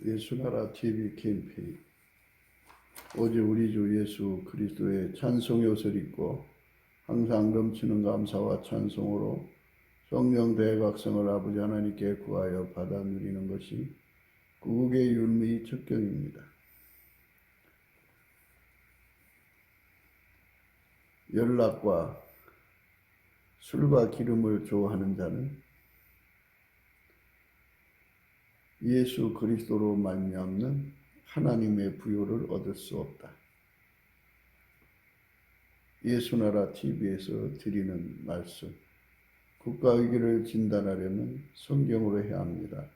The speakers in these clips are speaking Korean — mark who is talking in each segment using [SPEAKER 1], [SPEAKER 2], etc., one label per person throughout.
[SPEAKER 1] 예수나라 TV 캠페인 오직 우리 주 예수 그리스도의 찬송의 옷을 입고 항상 넘치는 감사와 찬송으로 성령 대각성을 아버지 하나님께 구하여 받아 누리는 것이 구국의 율미 척경입니다. 연락과 술과 기름을 좋아하는 자는 예수 그리스도로 말미암는 하나님의 부요를 얻을 수 없다. 예수나라 TV에서 드리는 말씀, 국가 위기를 진단하려면 성경으로 해야 합니다.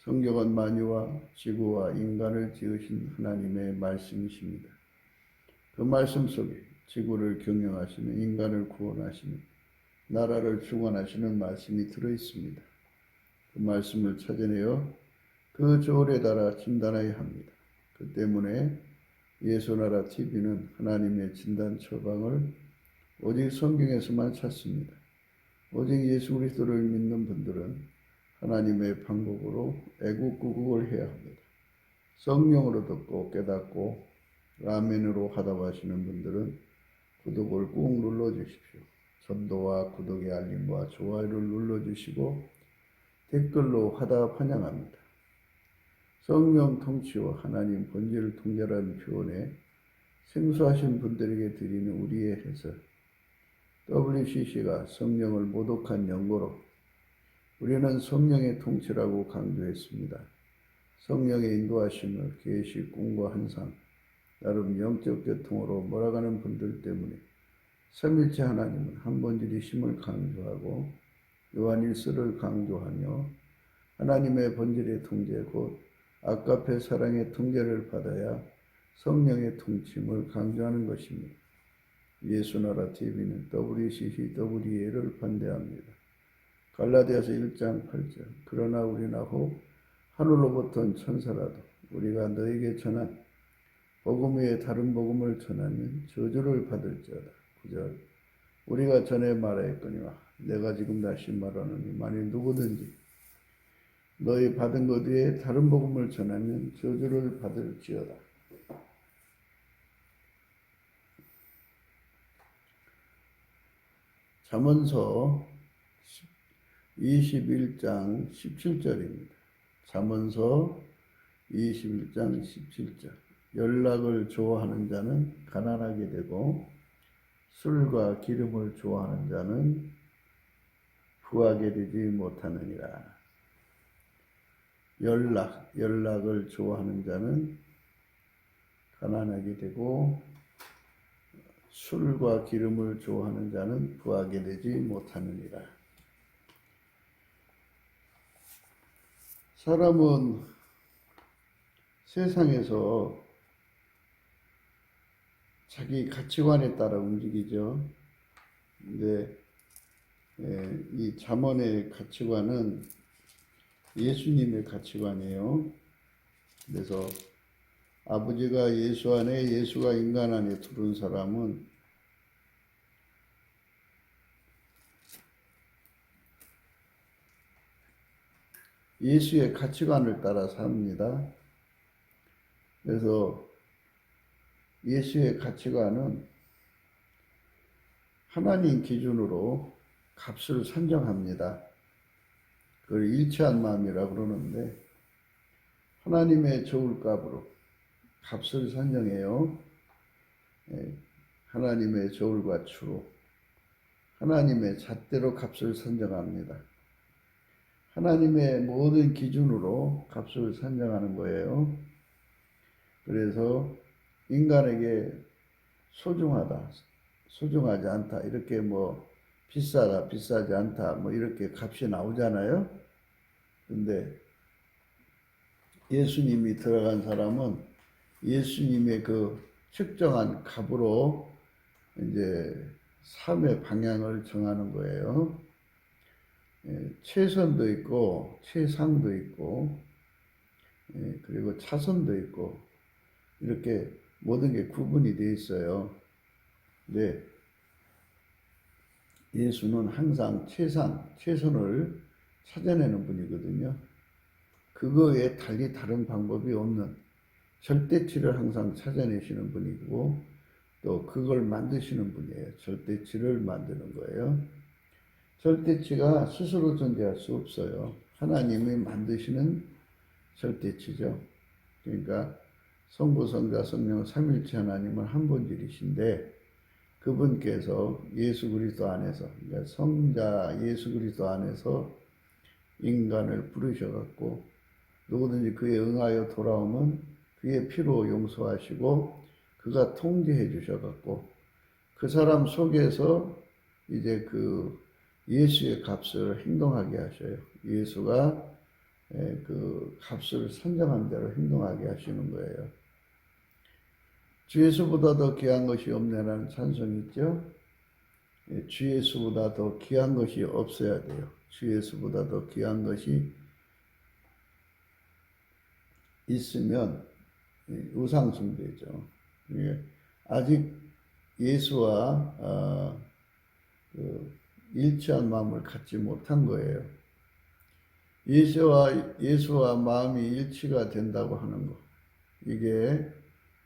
[SPEAKER 1] 성경은 만유와 지구와 인간을 지으신 하나님의 말씀이십니다. 그 말씀 속에 지구를 경영하시는, 인간을 구원하시는, 나라를 주관하시는 말씀이 들어있습니다. 그 말씀을 찾아내어 그 조언에 따라 진단해야 합니다. 그 때문에 예수나라 TV는 하나님의 진단 처방을 오직 성경에서만 찾습니다. 오직 예수 그리스도를 믿는 분들은 하나님의 방법으로 애국구국을 해야 합니다. 성령으로 듣고 깨닫고 아멘으로 하다고 하시는 분들은 구독을 꾹 눌러주십시오. 전도와 구독의 알림과 좋아요를 눌러주시고 댓글로 하다 환영합니다. 성령 통치와 하나님 본질을 통달하는 표현에 생소하신 분들에게 드리는 우리의 해설, WCC가 성령을 모독한 연고로 우리는 성령의 통치라고 강조했습니다. 성령의 인도하심을 계시, 꿈과 환상, 나름 영적 교통으로 몰아가는 분들 때문에 삼일체 하나님은 한 본질이심을 강조하고 요한일서를 강조하며 하나님의 본질의 통제 곧 아가페 사랑의 통제를 받아야 성령의 통침을 강조하는 것입니다. 예수나라 TV는 WCC, WEA를 반대합니다. 갈라디아서 1장 8절 그러나 우리나 혹 하늘로부터 온 천사라도 우리가 너에게 전한 복음 외에 다른 복음을 전하면 저주를 받을지어다. 9절 우리가 전에 말하였거니와 내가 지금 다시 말하노니 만일 누구든지 너희 받은 것 외에 다른 복음을 전하면 저주를 받을지어다. 잠언서 21장 17절입니다. 잠언서 21장 17절 연락을 좋아하는 자는 가난하게 되고 술과 기름을 좋아하는 자는 부하게 되지 못하느니라. 연락을 좋아하는 자는 가난하게 되고 술과 기름을 좋아하는 자는 부하게 되지 못하느니라. 사람은 세상에서 자기 가치관에 따라 움직이죠. 근데 이 잠언의 가치관은 예수님의 가치관이에요. 그래서 아버지가 예수 안에 예수가 인간 안에 들어온 사람은 예수의 가치관을 따라 삽니다. 그래서 예수의 가치관은 하나님 기준으로 값을 산정합니다. 그걸 일치한 마음이라 그러는데 하나님의 저울값으로 값을 산정해요. 하나님의 저울과 추로 하나님의 잣대로 값을 산정합니다. 하나님의 모든 기준으로 값을 산정하는 거예요. 그래서 인간에게 소중하다, 소중하지 않다, 이렇게 뭐 비싸다, 비싸지 않다, 뭐 이렇게 값이 나오잖아요. 근데 예수님이 들어간 사람은 예수님의 그 측정한 값으로 이제 삶의 방향을 정하는 거예요. 최선도 있고 최상도 있고 그리고 차선도 있고 이렇게 모든 게 구분이 되어 있어요. 근데 예수는 항상 최선을 찾아내는 분이거든요. 그거 외에 달리 다른 방법이 없는 절대치를 항상 찾아내시는 분이고 또 그걸 만드시는 분이에요. 절대치를 만드는 거예요. 절대치가 스스로 존재할 수 없어요. 하나님이 만드시는 절대치죠. 그러니까 성부, 성자, 성령 삼일체 하나님은 한 본질이신데 그분께서 예수 그리스도 안에서, 그러니까 성자 예수 그리스도 안에서 인간을 부르셔갖고 누구든지 그에 응하여 돌아오면 그의 피로 용서하시고 그가 통제해 주셔갖고 그 사람 속에서 이제 그 예수의 값을 행동하게 하셔요. 예수가 그 값을 산정한 대로 행동하게 하시는 거예요. 주 예수보다 더 귀한 것이 없네라는 찬송이 있죠. 주 예수보다 더 귀한 것이 없어야 돼요. 주 예수보다 더 귀한 것이 있으면 우상숭배죠. 아직 예수와 일치한 마음을 갖지 못한 거예요. 예수와 마음이 일치가 된다고 하는 것. 이게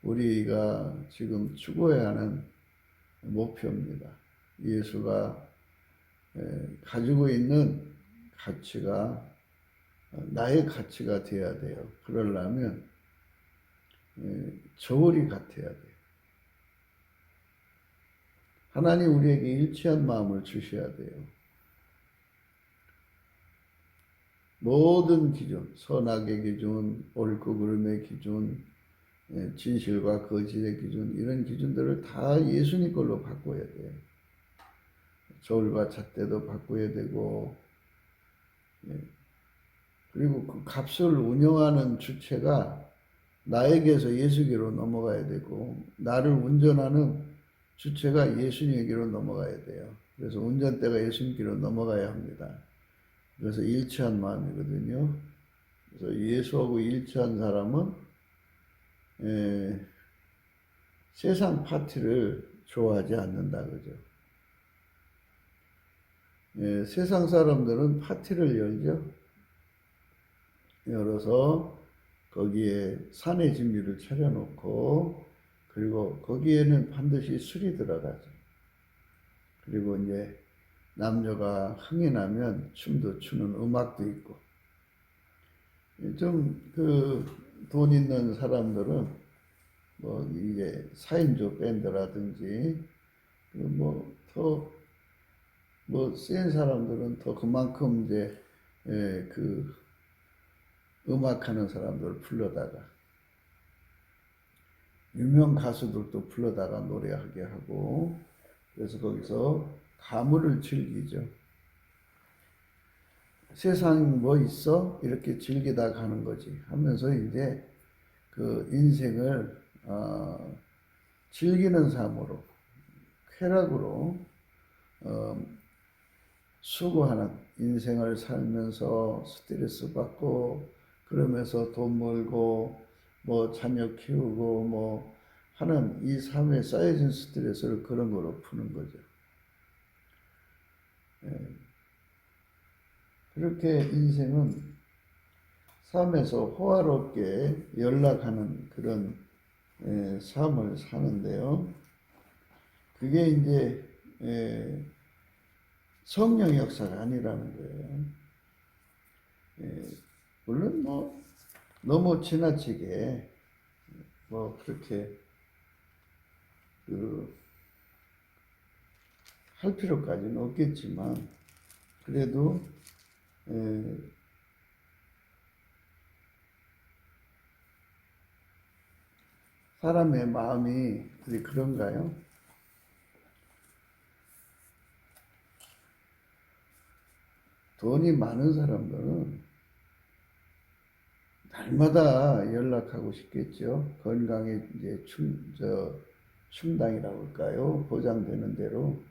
[SPEAKER 1] 우리가 지금 추구해야 하는 목표입니다. 예수가 가지고 있는 가치가 나의 가치가 되어야 돼요. 그러려면 저울이 같아야 돼요. 하나님 우리에게 일치한 마음을 주셔야 돼요. 모든 기준, 선악의 기준, 옳고 그름의 기준, 진실과 거짓의 기준, 이런 기준들을 다 예수님 걸로 바꿔야 돼요. 저울과 잣대도 바꿔야 되고, 그리고 그 값을 운영하는 주체가 나에게서 예수께로 넘어가야 되고, 나를 운전하는 주체가 예수님에게로 넘어가야 돼요. 그래서 운전대가 예수님께로 넘어가야 합니다. 그래서 일치한 마음이거든요. 그래서 예수하고 일치한 사람은 세상 파티를 좋아하지 않는다 그죠. 세상 사람들은 파티를 열죠. 열어서 거기에 산의 진미를 차려놓고 그리고 거기에는 반드시 술이 들어가죠. 그리고 이제 남녀가 흥이 나면 춤도 추는 음악도 있고, 좀 돈 있는 사람들은 뭐 이제 4인조 밴드라든지 뭐 센 사람들은 더 그만큼 이제 그 음악하는 사람들을 불러다가 유명 가수들도 불러다가 노래하게 하고 그래서 거기서 가물을 즐기죠. 세상 뭐 있어? 이렇게 즐기다 가는 거지 하면서 이제 그 인생을 즐기는 삶으로 쾌락으로 수고하는 인생을 살면서 스트레스 받고 그러면서 돈 벌고 뭐 자녀 키우고 뭐 하는 이 삶에 쌓여진 스트레스를 그런 거로 푸는 거죠. 그렇게 인생은 삶에서 호화롭게 연락하는 그런 삶을 사는데요. 그게 이제 성령 역사가 아니라는 거예요. 물론 뭐 너무 지나치게 뭐 그렇게 할 필요까지는 없겠지만 그래도 사람의 마음이 그런가요? 돈이 많은 사람들은 날마다 연락하고 싶겠죠. 건강에 이제 충당이라고 할까요? 보장되는 대로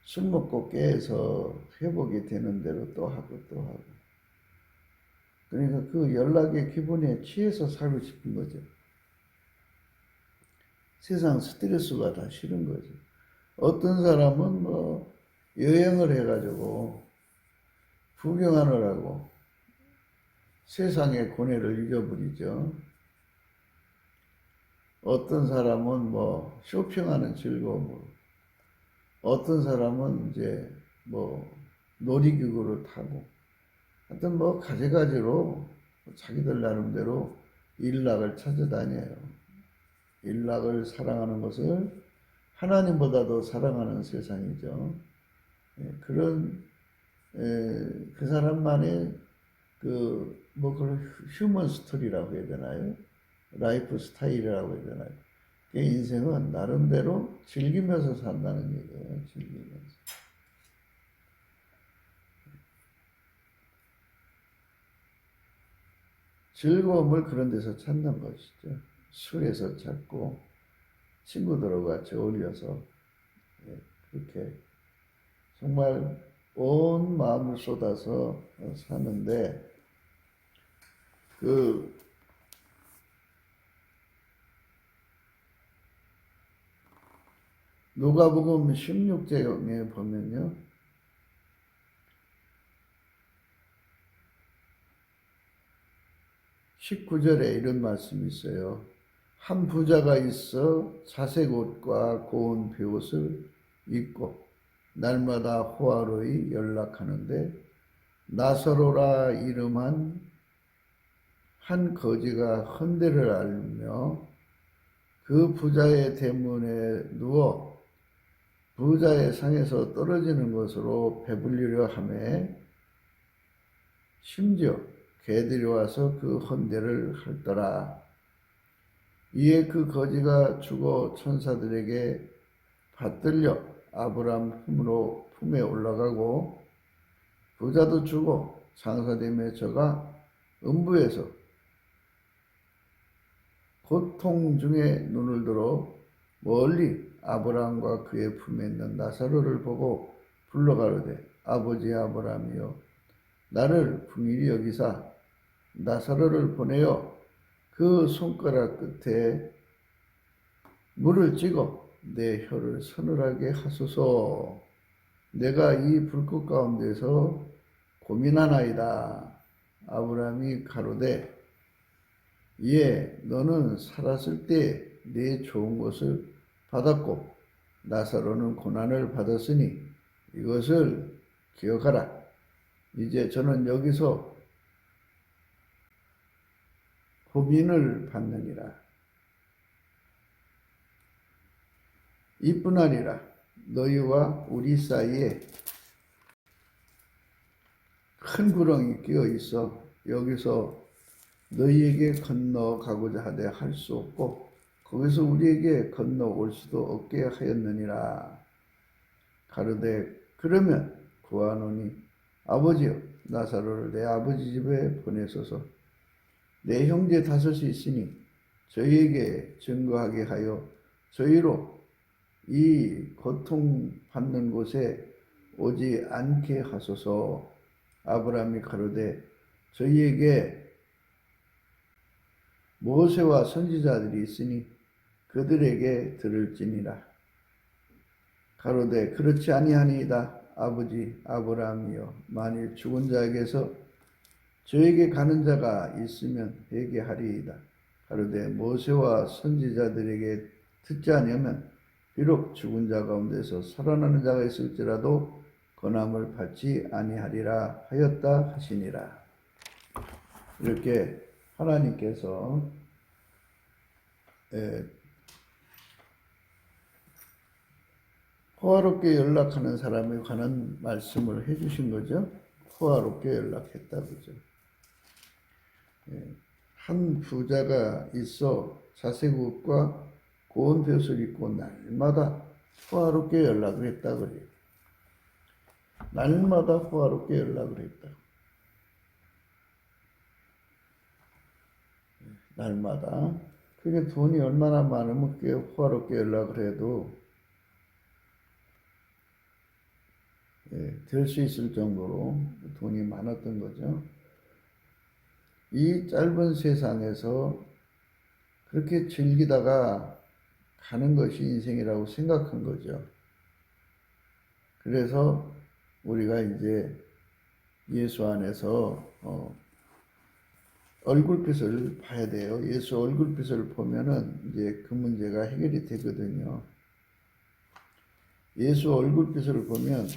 [SPEAKER 1] 술 먹고 깨서 회복이 되는 대로 또 하고 또 하고. 그러니까 그 연락의 기분에 취해서 살고 싶은 거죠. 세상 스트레스가 다 싫은 거죠. 어떤 사람은 뭐 여행을 해가지고 구경하느라고 세상의 고뇌를 잊어버리죠. 어떤 사람은 뭐 쇼핑하는 즐거움으로, 어떤 사람은 이제 뭐 놀이기구를 타고, 하여튼 뭐 가지가지로 자기들 나름대로 일락을 찾아다녀요. 일락을 사랑하는 것을 하나님보다도 사랑하는 세상이죠. 그런 그 사람만의 그걸 휴먼 스토리라고 해야 되나요? 라이프 스타일이라고 해야 되나요? 그 인생은 나름대로 즐기면서 산다는 얘기예요. 즐기면서. 즐거움을 그런 데서 찾는 것이죠. 술에서 찾고 친구들과 같이 어울려서 그렇게 정말 온 마음을 쏟아서 사는데 누가복음 16장에 보면요. 19절에 이런 말씀이 있어요. 한 부자가 있어 자색 옷과 고운 베옷을 입고 날마다 호화로이 연락하는데 나사로라 이름한 한 거지가 헌대를 앓며 그 부자의 대문에 누워 부자의 상에서 떨어지는 것으로 배불리려 하며 심지어 개들이 와서 그 헌대를 핥더라. 이에 그 거지가 죽어 천사들에게 받들려 아브람 품에 올라가고 부자도 죽어 장사됨에 저가 음부에서 고통 중에 눈을 들어 멀리 아브라함과 그의 품에 있는 나사로를 보고 불러가로되 아버지 아브라함이여 나를 긍휼히 여기사 나사로를 보내어 그 손가락 끝에 물을 찍어 내 혀를 서늘하게 하소서. 내가 이 불꽃 가운데서 고민하나이다. 아브라함이 가로되 이에 너는 살았을 때 내 좋은 것을 받았고 나사로는 고난을 받았으니 이것을 기억하라. 이제 저는 여기서 고민을 받느니라. 이뿐 아니라 너희와 우리 사이에 큰 구렁이 끼어 있어 여기서 너희에게 건너가고자 하되 할 수 없고 거기서 우리에게 건너올 수도 없게 하였느니라. 가로되 그러면 구하노니 아버지여 나사로를 내 아버지 집에 보내소서. 내 형제 다섯이 있으니 저희에게 증거하게 하여 저희로 이 고통받는 곳에 오지 않게 하소서. 아브라함이 가로되 저희에게 모세와 선지자들이 있으니 그들에게 들을지니라. 가로되 그렇지 아니하니이다. 아버지 아브라함이여 만일 죽은 자에게서 저에게 가는 자가 있으면 회개하리이다. 가로되 모세와 선지자들에게 듣지 아니하면 비록 죽은 자 가운데서 살아나는 자가 있을지라도 권함을 받지 아니하리라 하였다 하시니라. 이렇게 하나님께서 호화롭게 연락하는 사람에 관한 말씀을 해주신 거죠. 호화롭게 연락했다 그죠. 한 부자가 있어 자색 옷과 고운 베옷을 입고 날마다 호화롭게 연락을 했다 그래요. 날마다 호화롭게 연락을 했다. 날마다. 그게 돈이 얼마나 많으면 그게 호화롭게 연락을 해도 될 수 있을 정도로 돈이 많았던 거죠. 이 짧은 세상에서 그렇게 즐기다가 가는 것이 인생이라고 생각한 거죠. 그래서 우리가 이제 예수 안에서 얼굴빛을 봐야 돼요. 예수 얼굴빛을 보면은 이제 그 문제가 해결이 되거든요. 예수 얼굴빛을 보면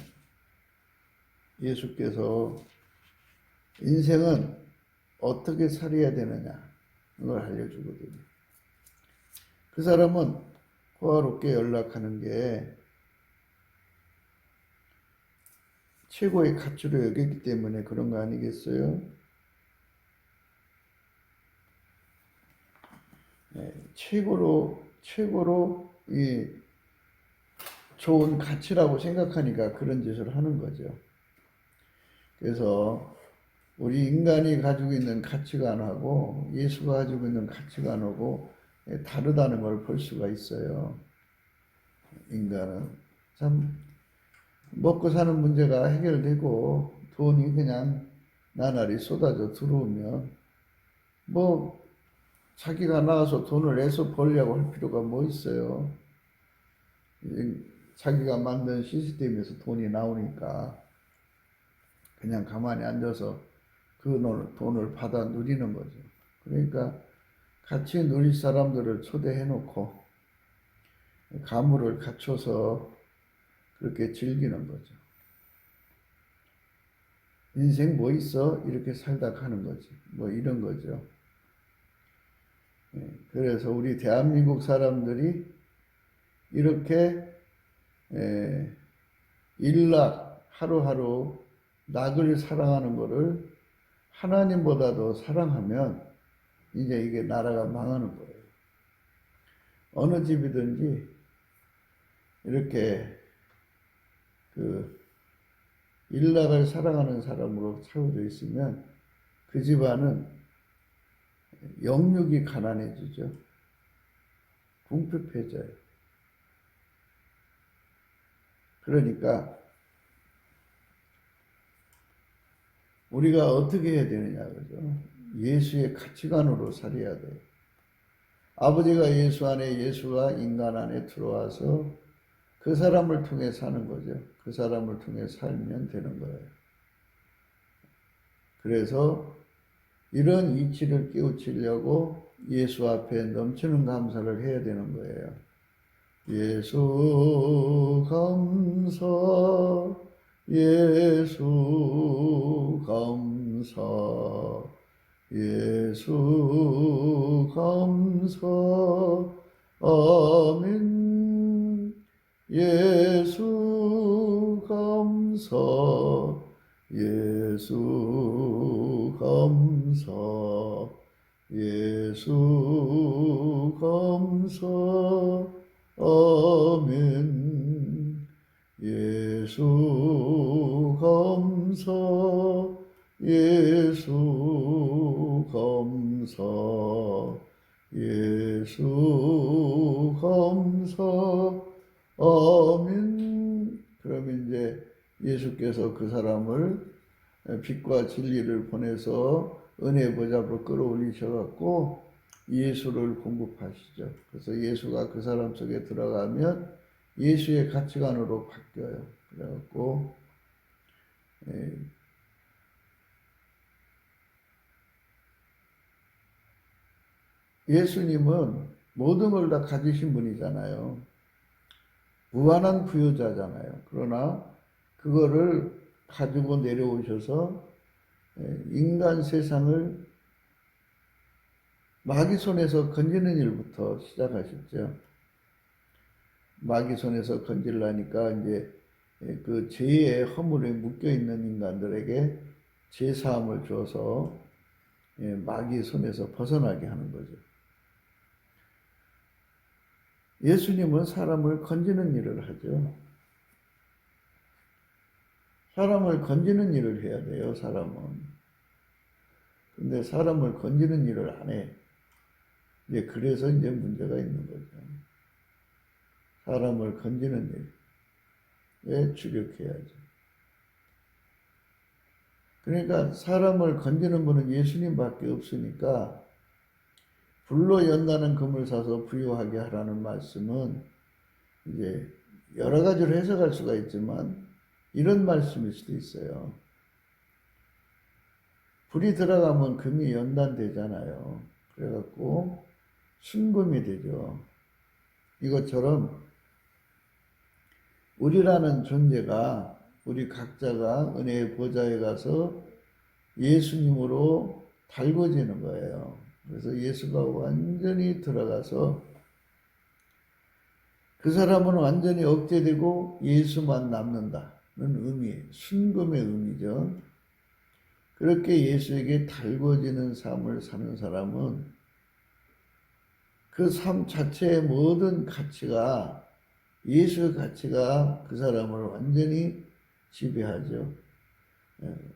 [SPEAKER 1] 예수께서 인생은 어떻게 살아야 되느냐 그걸 알려주거든요. 그 사람은 호화롭게 연락하는 게 최고의 가치로 여겼기 때문에 그런 거 아니겠어요? 네, 최고로 이 좋은 가치라고 생각하니까 그런 짓을 하는 거죠. 그래서 우리 인간이 가지고 있는 가치관하고 예수가 가지고 있는 가치관하고 다르다는 걸 볼 수가 있어요. 인간은 참 먹고 사는 문제가 해결되고 돈이 그냥 나날이 쏟아져 들어오면 뭐 자기가 나와서 돈을 내서 벌려고 할 필요가 뭐 있어요. 자기가 만든 시스템에서 돈이 나오니까 그냥 가만히 앉아서 그 돈을 받아 누리는 거죠. 그러니까 같이 누릴 사람들을 초대해 놓고 가물을 갖춰서 그렇게 즐기는 거죠. 인생 뭐 있어? 이렇게 살다 가는 거지. 뭐 이런 거죠. 그래서 우리 대한민국 사람들이 이렇게 일락 하루하루 낙을 사랑하는 거를 하나님보다도 사랑하면 이제 이게 나라가 망하는 거예요. 어느 집이든지 이렇게 그 일락을 사랑하는 사람으로 채워져 있으면 그 집안은 영육이 가난해지죠. 궁핍해져요. 그러니까 우리가 어떻게 해야 되느냐, 그죠? 예수의 가치관으로 살아야 돼요. 아버지가 예수 안에, 예수가 인간 안에 들어와서 그 사람을 통해 사는 거죠. 그 사람을 통해 살면 되는 거예요. 그래서 이런 이치를 깨우치려고 예수 앞에 넘치는 감사를 해야 되는 거예요. 예수 감사, 예수 감사, 예수 감사, 아멘. 예수 감사, 예수 감사, 예수 감사, 아멘. 예수 감사, 예수 감사, 예수 감사, 아멘. 그러면 이제 예수께서 그 사람을 빛과 진리를 보내서 은혜 보좌로 끌어올리셔갖고 예수를 공급하시죠. 그래서 예수가 그 사람 속에 들어가면 예수의 가치관으로 바뀌어요. 그래갖고 예수님은 모든 걸 다 가지신 분이잖아요. 무한한 부유자잖아요. 그러나 그거를 가지고 내려오셔서 인간 세상을 마귀 손에서 건지는 일부터 시작하셨죠. 마귀 손에서 건질라니까 이제 그 죄의 허물에 묶여있는 인간들에게 죄사함을 줘서 마귀 손에서 벗어나게 하는 거죠. 예수님은 사람을 건지는 일을 하죠. 사람을 건지는 일을 해야 돼요, 사람은. 근데 사람을 건지는 일을 안 해. 이제 그래서 이제 문제가 있는 거죠. 사람을 건지는 일에 주력해야죠. 그러니까 사람을 건지는 분은 예수님밖에 없으니까 불로 연다는 금을 사서 부유하게 하라는 말씀은 이제 여러 가지로 해석할 수가 있지만 이런 말씀일 수도 있어요. 불이 들어가면 금이 연단되잖아요. 그래갖고 순금이 되죠. 이것처럼 우리라는 존재가, 우리 각자가 은혜의 보좌에 가서 예수님으로 달궈지는 거예요. 그래서 예수가 완전히 들어가서 그 사람은 완전히 억제되고 예수만 남는다는 의미, 순금의 의미죠. 그렇게 예수에게 달궈지는 삶을 사는 사람은 그 삶 자체의 모든 가치가, 예수의 가치가 그 사람을 완전히 지배하죠.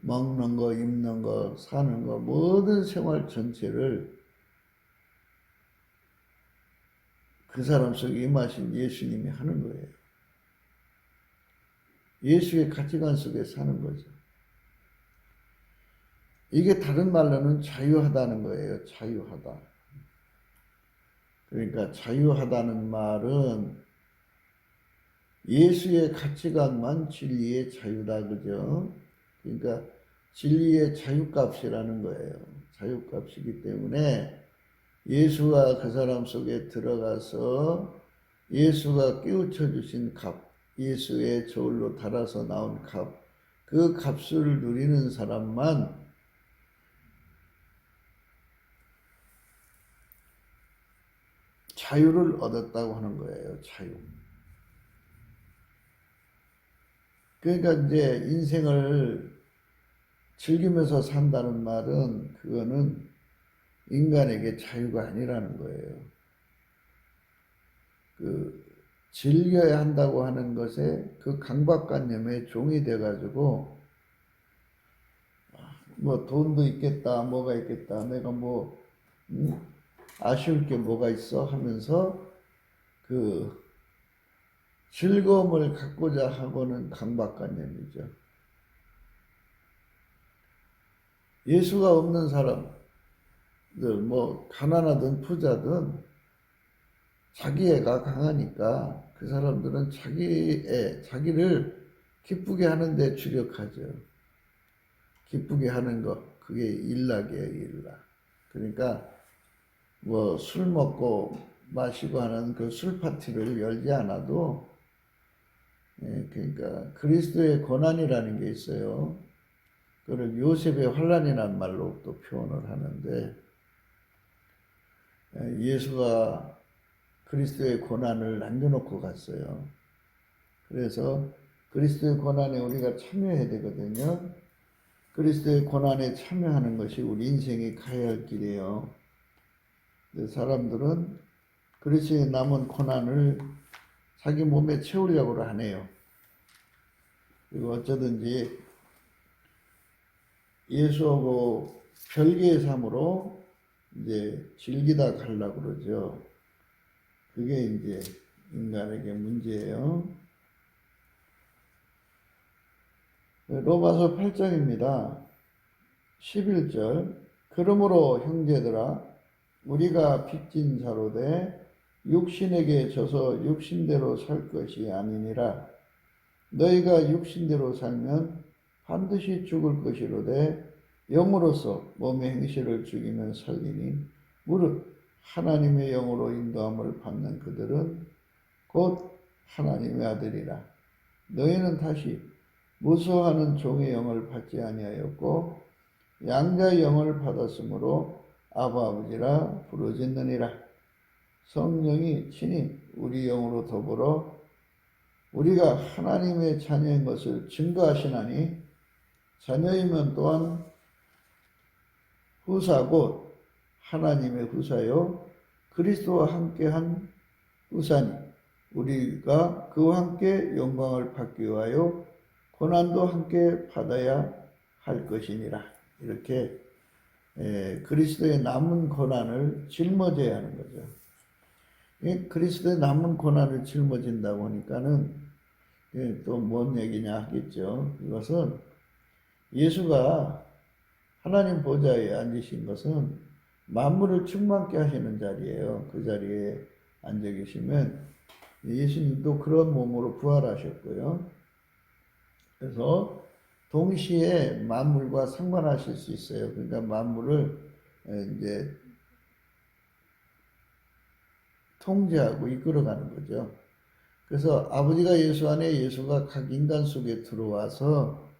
[SPEAKER 1] 먹는 거, 입는 거, 사는 거, 모든 생활 전체를 그 사람 속에 임하신 예수님이 하는 거예요. 예수의 가치관 속에 사는 거죠. 이게 다른 말로는 자유하다는 거예요. 자유하다. 그러니까 자유하다는 말은 예수의 가치관만 진리의 자유다, 그죠? 그러니까 진리의 자유값이라는 거예요. 자유값이기 때문에 예수가 그 사람 속에 들어가서 예수가 깨우쳐 주신 값, 예수의 저울로 달아서 나온 값, 그 값을 누리는 사람만 자유를 얻었다고 하는 거예요. 자유. 그러니까 이제 인생을 즐기면서 산다는 말은 그거는 인간에게 자유가 아니라는 거예요. 즐겨야 한다고 하는 것에 그 강박관념에 종이 돼가지고 뭐 돈도 있겠다, 뭐가 있겠다, 내가 뭐 아쉬울 게 뭐가 있어 하면서 그 즐거움을 갖고자 하고는 강박관념이죠. 예수가 없는 사람들, 뭐 가난하든 부자든 자기애가 강하니까 그 사람들은 자기를 기쁘게 하는 데 주력하죠. 기쁘게 하는 것, 그게 일락이에요, 일락. 그러니까 뭐 술 먹고 마시고 하는 그 술 파티를 열지 않아도, 그러니까 그리스도의 고난이라는 게 있어요. 그걸 요셉의 환난이라는 말로 또 표현을 하는데, 예수가 그리스도의 고난을 남겨놓고 갔어요. 그래서 그리스도의 고난에 우리가 참여해야 되거든요. 그리스도의 고난에 참여하는 것이 우리 인생이 가야 할 길이에요. 사람들은 그리스도의 남은 고난을 자기 몸에 채우려고 하네요. 그리고 어쩌든지 예수하고 별개의 삶으로 이제 즐기다 가려고 그러죠. 그게 이제 인간에게 문제예요. 로마서 8장입니다. 11절. 그러므로 형제들아 우리가 빚진 자로되 육신에게 져서 육신대로 살 것이 아니니라. 너희가 육신대로 살면 반드시 죽을 것이로되 영으로서 몸의 행실을 죽이면 살리니 무릇 하나님의 영으로 인도함을 받는 그들은 곧 하나님의 아들이라. 너희는 다시 무서워하는 종의 영을 받지 아니하였고 양자의 영을 받았으므로 아바 아버지라 부르짖느니라. 성령이 친히 우리 영으로 더불어 우리가 하나님의 자녀인 것을 증거하시나니 자녀이면 또한 후사 곧 하나님의 후사요 그리스도와 함께한 후사니 우리가 그와 함께 영광을 받기 위하여 고난도 함께 받아야 할 것이니라. 이렇게 그리스도의 남은 고난을 짊어져야 하는 거죠. 그리스도의 남은 고난을 짊어진다고 하니까는 또 뭔 얘기냐 하겠죠. 이것은 예수가 하나님 보좌에 앉으신 것은 만물을 충만케 하시는 자리예요. 그 자리에 앉아 계시면 예수님도 그런 몸으로 부활하셨고요. 그래서 동시에 만물과 상관하실 수 있어요. 그러니까 만물을 이제 통제하고 이끌어가는 거죠. 그래서 아버지가 예수 안에 예수가 각 인간 속에 들어와서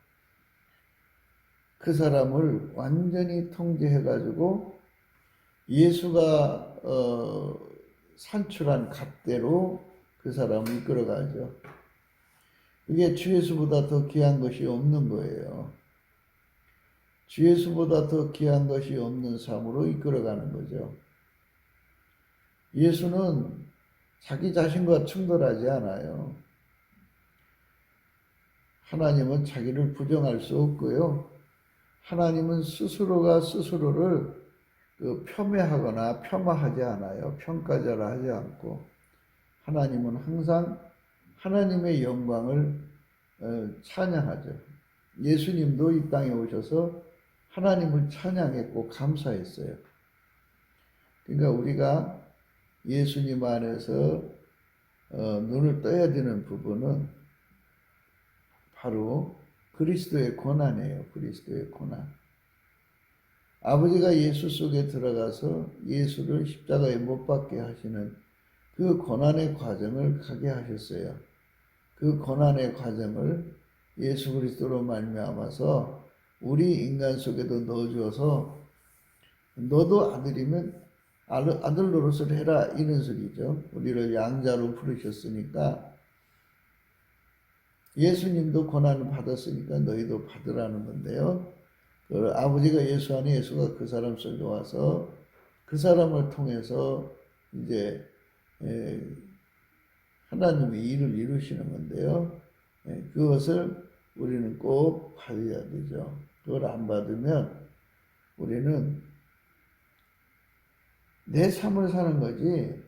[SPEAKER 1] 그 사람을 완전히 통제해가지고 예수가 산출한 갓대로 그 사람을 이끌어가죠. 이게 주 예수보다 더 귀한 것이 없는 거예요. 주 예수보다 더 귀한 것이 없는 삶으로 이끌어가는 거죠. 예수는 자기 자신과 충돌하지 않아요. 하나님은 자기를 부정할 수 없고요. 하나님은 스스로가 스스로를 폄훼하거나 폄하하지 않아요. 평가절하하지 않고 하나님은 항상 하나님의 영광을 찬양하죠. 예수님도 이 땅에 오셔서 하나님을 찬양했고 감사했어요. 그러니까 우리가 예수님 안에서 눈을 떠야 되는 부분은 바로 그리스도의 고난이에요. 그리스도의 고난. 아버지가 예수 속에 들어가서 예수를 십자가에 못 박게 하시는 그 고난의 과정을 가게 하셨어요. 그 고난의 과정을 예수 그리스도로 말미암아서 우리 인간 속에도 넣어주어서 너도 아들이면 아들 노릇을 해라 이런 소리죠. 우리를 양자로 부르셨으니까 예수님도 고난을 받았으니까 너희도 받으라는 건데요. 아버지가 예수 안에 예수가 그 사람 속에 와서 그 사람을 통해서 이제 하나님의 일을 이루시는 건데요. 그것을 우리는 꼭 받아야 되죠. 그걸 안 받으면 우리는 내 삶을 사는 거지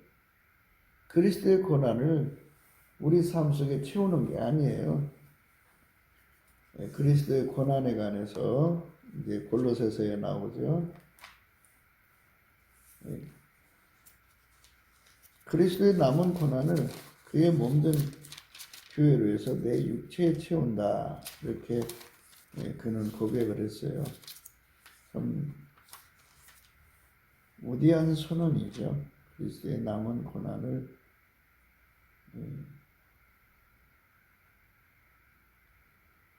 [SPEAKER 1] 그리스도의 고난을 우리 삶 속에 채우는 게 아니에요. 그리스도의 고난에 관해서 이제 골로새서에 나오죠. 그리스도의 남은 고난을 그의 몸된 교회로 해서 내 육체에 채운다. 이렇게 그는 고백을 했어요. 참 무디한 선언이죠. 그리스도의 남은 고난을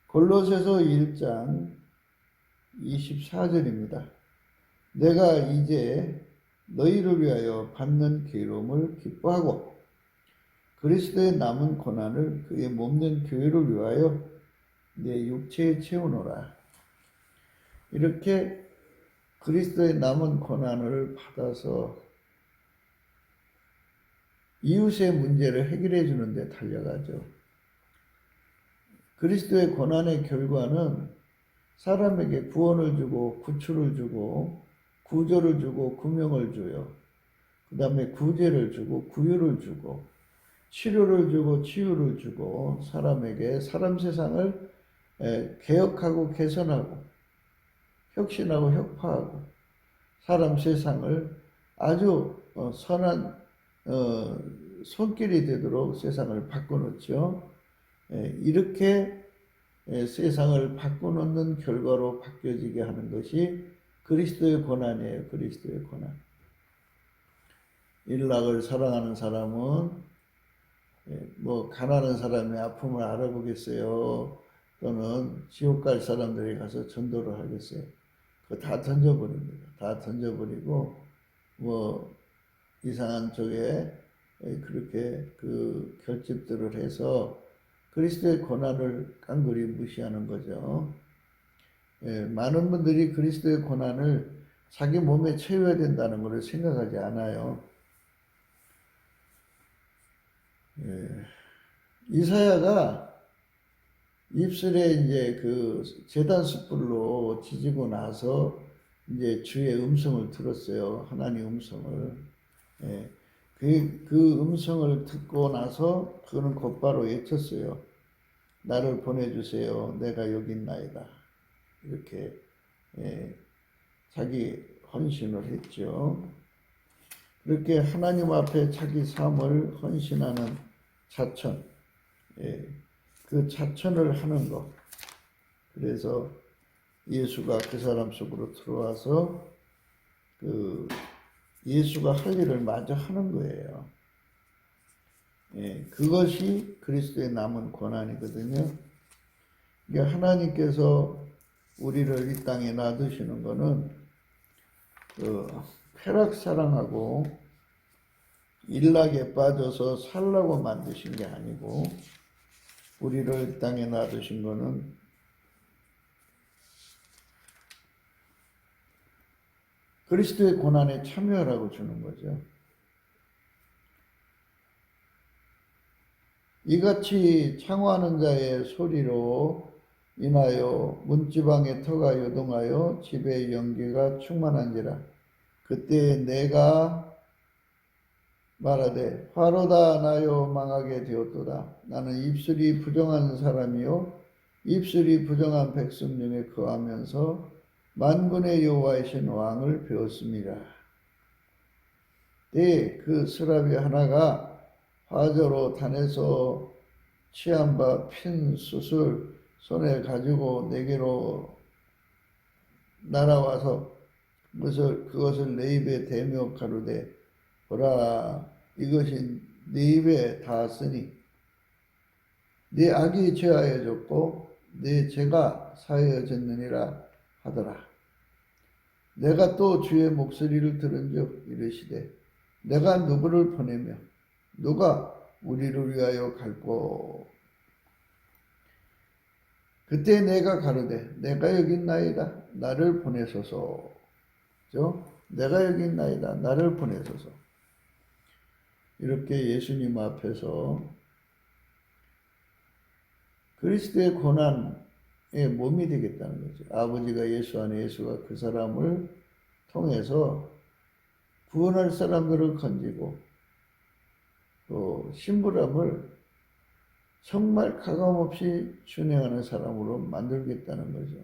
[SPEAKER 1] 골로새서 1장 24절입니다. 내가 이제 너희를 위하여 받는 괴로움을 기뻐하고 그리스도의 남은 고난을 그의 몸된 교회를 위하여 내 육체에 채우노라. 이렇게 그리스도의 남은 고난을 받아서 이웃의 문제를 해결해 주는 데 달려가죠. 그리스도의 고난의 결과는 사람에게 구원을 주고 구출을 주고 구조를 주고 구명을 줘요. 그 다음에 구제를 주고 구유를 주고 치료를 주고 치유를 주고 사람에게 사람 세상을 개혁하고 개선하고 혁신하고 혁파하고 사람 세상을 아주 선한 손길이 되도록 세상을 바꿔놓죠. 이렇게 세상을 바꿔놓는 결과로 바뀌어지게 하는 것이 그리스도의 고난이에요. 그리스도의 고난. 일락을 사랑하는 사람은 뭐 가난한 사람의 아픔을 알아보겠어요. 또는 지옥 갈 사람들이 가서 전도를 하겠어요. 그거 다 던져버립니다. 다 던져버리고 뭐 이상한 쪽에 그렇게 그 결집들을 해서 그리스도의 고난을 깡그리 무시하는 거죠. 많은 분들이 그리스도의 고난을 자기 몸에 채워야 된다는 것을 생각하지 않아요. 이사야가 입술에 이제 그 제단 숯불로 지지고 나서 이제 주의 음성을 들었어요. 하나님 음성을. 그 음성을 듣고 나서 그는 곧바로 외쳤어요. 나를 보내주세요. 내가 여기 있나이다. 이렇게 자기 헌신을 했죠. 그렇게 하나님 앞에 자기 삶을 헌신하는 자천, 그 자천을 하는 것, 그래서 예수가 그 사람 속으로 들어와서 예수가 할 일을 마저 하는 거예요. 예, 그것이 그리스도의 남은 권한이거든요. 그러니까 하나님께서 우리를 이 땅에 놔두시는 것은 쾌락사랑하고 일락에 빠져서 살라고 만드신 게 아니고, 우리를 이 땅에 놔두신 것은 그리스도의 고난에 참여하라고 주는 거죠. 이같이 창화하는 자의 소리로 인하여 문지방의 터가 요동하여 집의 연기가 충만한지라. 그때 내가 말하되 화로다 나요 망하게 되었도다. 나는 입술이 부정한 사람이요 입술이 부정한 백성 중에 거하면서 만군의 여호와이신 왕을 배웠습니다. 그 스라비 하나가 화저로 단에서 취한 바 핀 숯을 손에 가지고 내게로 날아와서 그것을 내 입에 대며 가로되 보라, 이것이 네 입에 닿았으니 네 악이 죄하여졌고 네 죄가 사하여졌느니라 하더라. 내가 또 주의 목소리를 들은즉 이르시되 내가 누구를 보내며 누가 우리를 위하여 갈꼬. 그때 내가 가로되 내가 여기 있나이다 나를 보내소서. 내가 여기 있나이다 나를 보내소서. 이렇게 예수님 앞에서 그리스도의 고난의 몸이 되겠다는 거죠. 아버지가 예수 안에, 예수가 그 사람을 통해서 구원할 사람들을 건지고 또 신부람을 정말 가감없이 준행하는 사람으로 만들겠다는 거죠.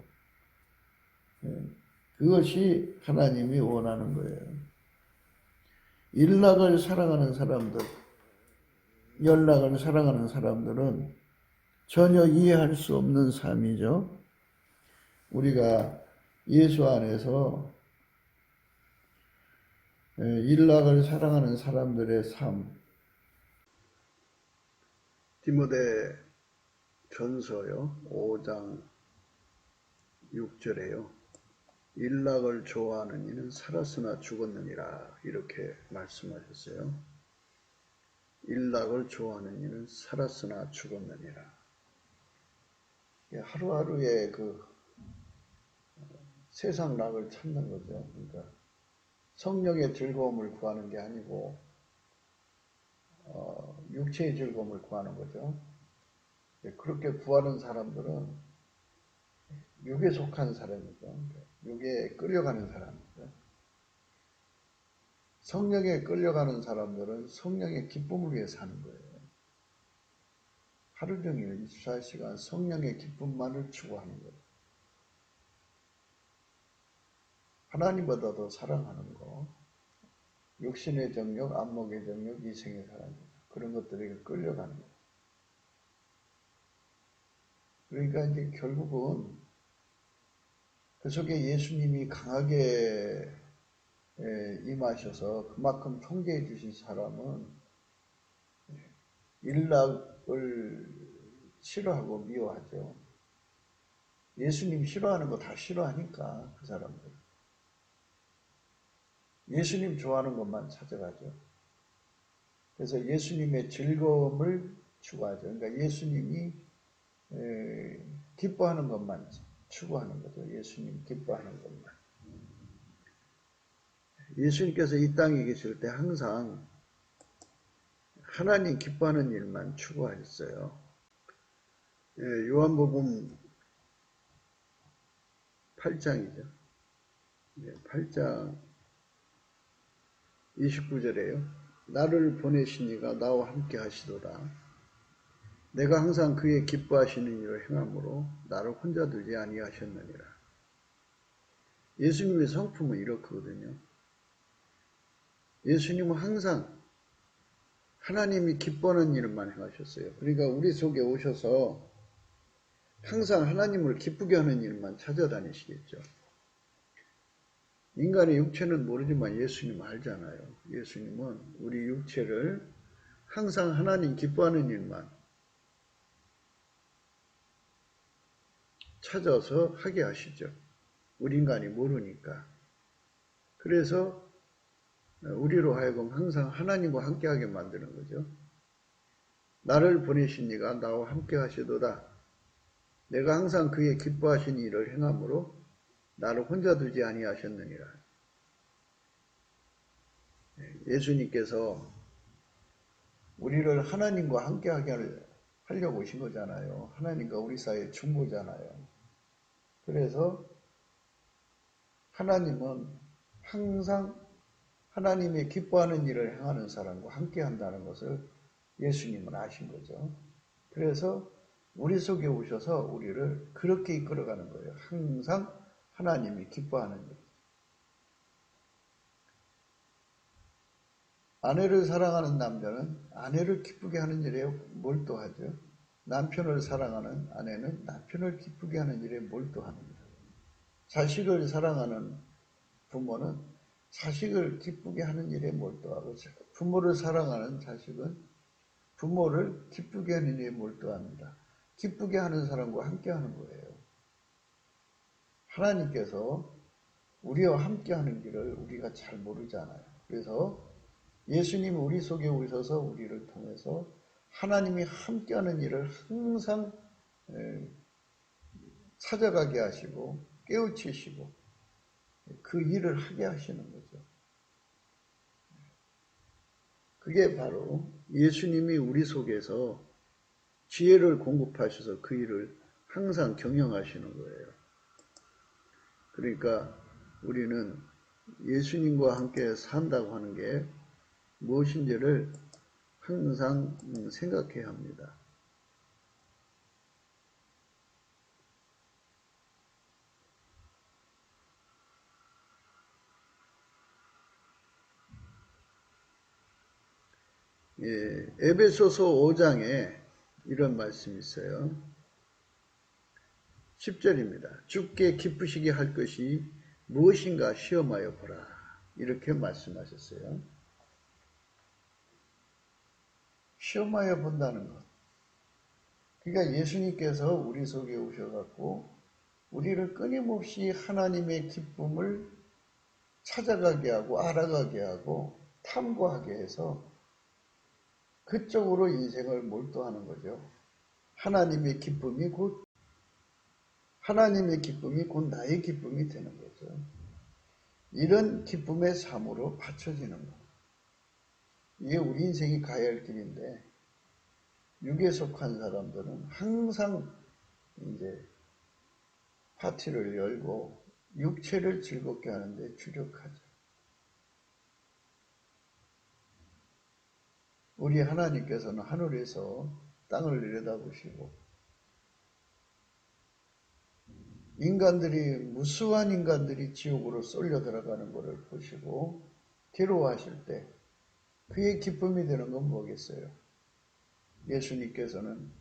[SPEAKER 1] 그것이 하나님이 원하는 거예요. 일락을 사랑하는 사람들, 연락을 사랑하는 사람들은 전혀 이해할 수 없는 삶이죠. 우리가 예수 안에서 일락을 사랑하는 사람들의 삶, 디모데 전서요 5장 6절에요. 일락을 좋아하는 이는 살았으나 죽었느니라 이렇게 말씀하셨어요. 일락을 좋아하는 이는 살았으나 죽었느니라. 하루하루의 세상 낙을 찾는 거죠. 그러니까 성령의 즐거움을 구하는 게 아니고 육체의 즐거움을 구하는 거죠. 그렇게 구하는 사람들은 육에 속한 사람이죠. 육에 끌려가는 사람이죠. 성령에 끌려가는 사람들은 성령의 기쁨을 위해 사는 거예요. 하루 종일 24시간 성령의 기쁨만을 추구하는 거예요. 하나님보다 더 사랑하는 거, 육신의 정욕, 안목의 정욕, 이생의 사랑, 그런 것들에게 끌려가는 거예요. 그러니까 이제 결국은 그 속에 예수님이 강하게 임하셔서 그만큼 통제해 주신 사람은 일락을 싫어하고 미워하죠. 예수님 싫어하는 거 다 싫어하니까 그 사람들. 예수님 좋아하는 것만 찾아가죠. 그래서 예수님의 즐거움을 추구하죠. 그러니까 예수님이 기뻐하는 것만 추구하는 거죠. 예수님 기뻐하는 것만. 예수님께서 이 땅에 계실 때 항상 하나님 기뻐하는 일만 추구하셨어요. 요한복음 8장이죠. 8장 29절에요. 나를 보내신 이가 나와 함께 하시도다. 내가 항상 그의 기뻐하시는 일을 행함으로 나를 혼자 두지 아니하셨느니라. 예수님의 성품은 이렇거든요. 예수님은 항상 하나님이 기뻐하는 일만 행하셨어요. 그러니까 우리 속에 오셔서 항상 하나님을 기쁘게 하는 일만 찾아다니시겠죠. 인간의 육체는 모르지만 예수님 알잖아요. 예수님은 우리 육체를 항상 하나님 기뻐하는 일만 찾아서 하게 하시죠. 우리 인간이 모르니까. 그래서 우리로 하여금 항상 하나님과 함께하게 만드는 거죠. 나를 보내신 이가 나와 함께 하시도다. 내가 항상 그의 기뻐하신 일을 행함으로 나를 혼자 두지 아니하셨느니라. 예수님께서 우리를 하나님과 함께하게 하려고 오신 거잖아요. 하나님과 우리 사이의 중보잖아요. 그래서 하나님은 항상 하나님의 기뻐하는 일을 행하는 사람과 함께 한다는 것을 예수님은 아신 거죠. 그래서 우리 속에 오셔서 우리를 그렇게 이끌어가는 거예요. 항상 하나님이 기뻐하는 일. 아내를 사랑하는 남자는 아내를 기쁘게 하는 일에 몰두하죠. 남편을 사랑하는 아내는 남편을 기쁘게 하는 일에 몰두합니다. 자식을 사랑하는 부모는 자식을 기쁘게 하는 일에 몰두하고, 부모를 사랑하는 자식은 부모를 기쁘게 하는 일에 몰두합니다. 기쁘게 하는 사람과 함께 하는 거예요. 하나님께서 우리와 함께 하는 길을 우리가 잘 모르잖아요. 그래서 예수님이 우리 속에 오셔서 우리를 통해서 하나님이 함께 하는 일을 항상 찾아가게 하시고 깨우치시고 그 일을 하게 하시는 거죠. 그게 바로 예수님이 우리 속에서 지혜를 공급하셔서 그 일을 항상 경영하시는 거예요. 그러니까 우리는 예수님과 함께 산다고 하는 게 무엇인지를 항상 생각해야 합니다. 에베소서 5장에 이런 말씀이 있어요. 10절입니다. 주께 기쁘시게 할 것이 무엇인가 시험하여 보라. 이렇게 말씀하셨어요. 시험하여 본다는 것. 그러니까 예수님께서 우리 속에 오셔갖고 우리를 끊임없이 하나님의 기쁨을 찾아가게 하고 알아가게 하고 탐구하게 해서 그쪽으로 인생을 몰두하는 거죠. 하나님의 기쁨이 곧 나의 기쁨이 되는 거죠. 이런 기쁨의 삶으로 받쳐지는 것. 이게 우리 인생이 가야 할 길인데, 육에 속한 사람들은 항상 이제 파티를 열고 육체를 즐겁게 하는데 주력하죠. 우리 하나님께서는 하늘에서 땅을 내려다보시고 무수한 인간들이 지옥으로 쏠려 들어가는 것을 보시고 괴로워하실 때 그의 기쁨이 되는 건 뭐겠어요? 예수님께서는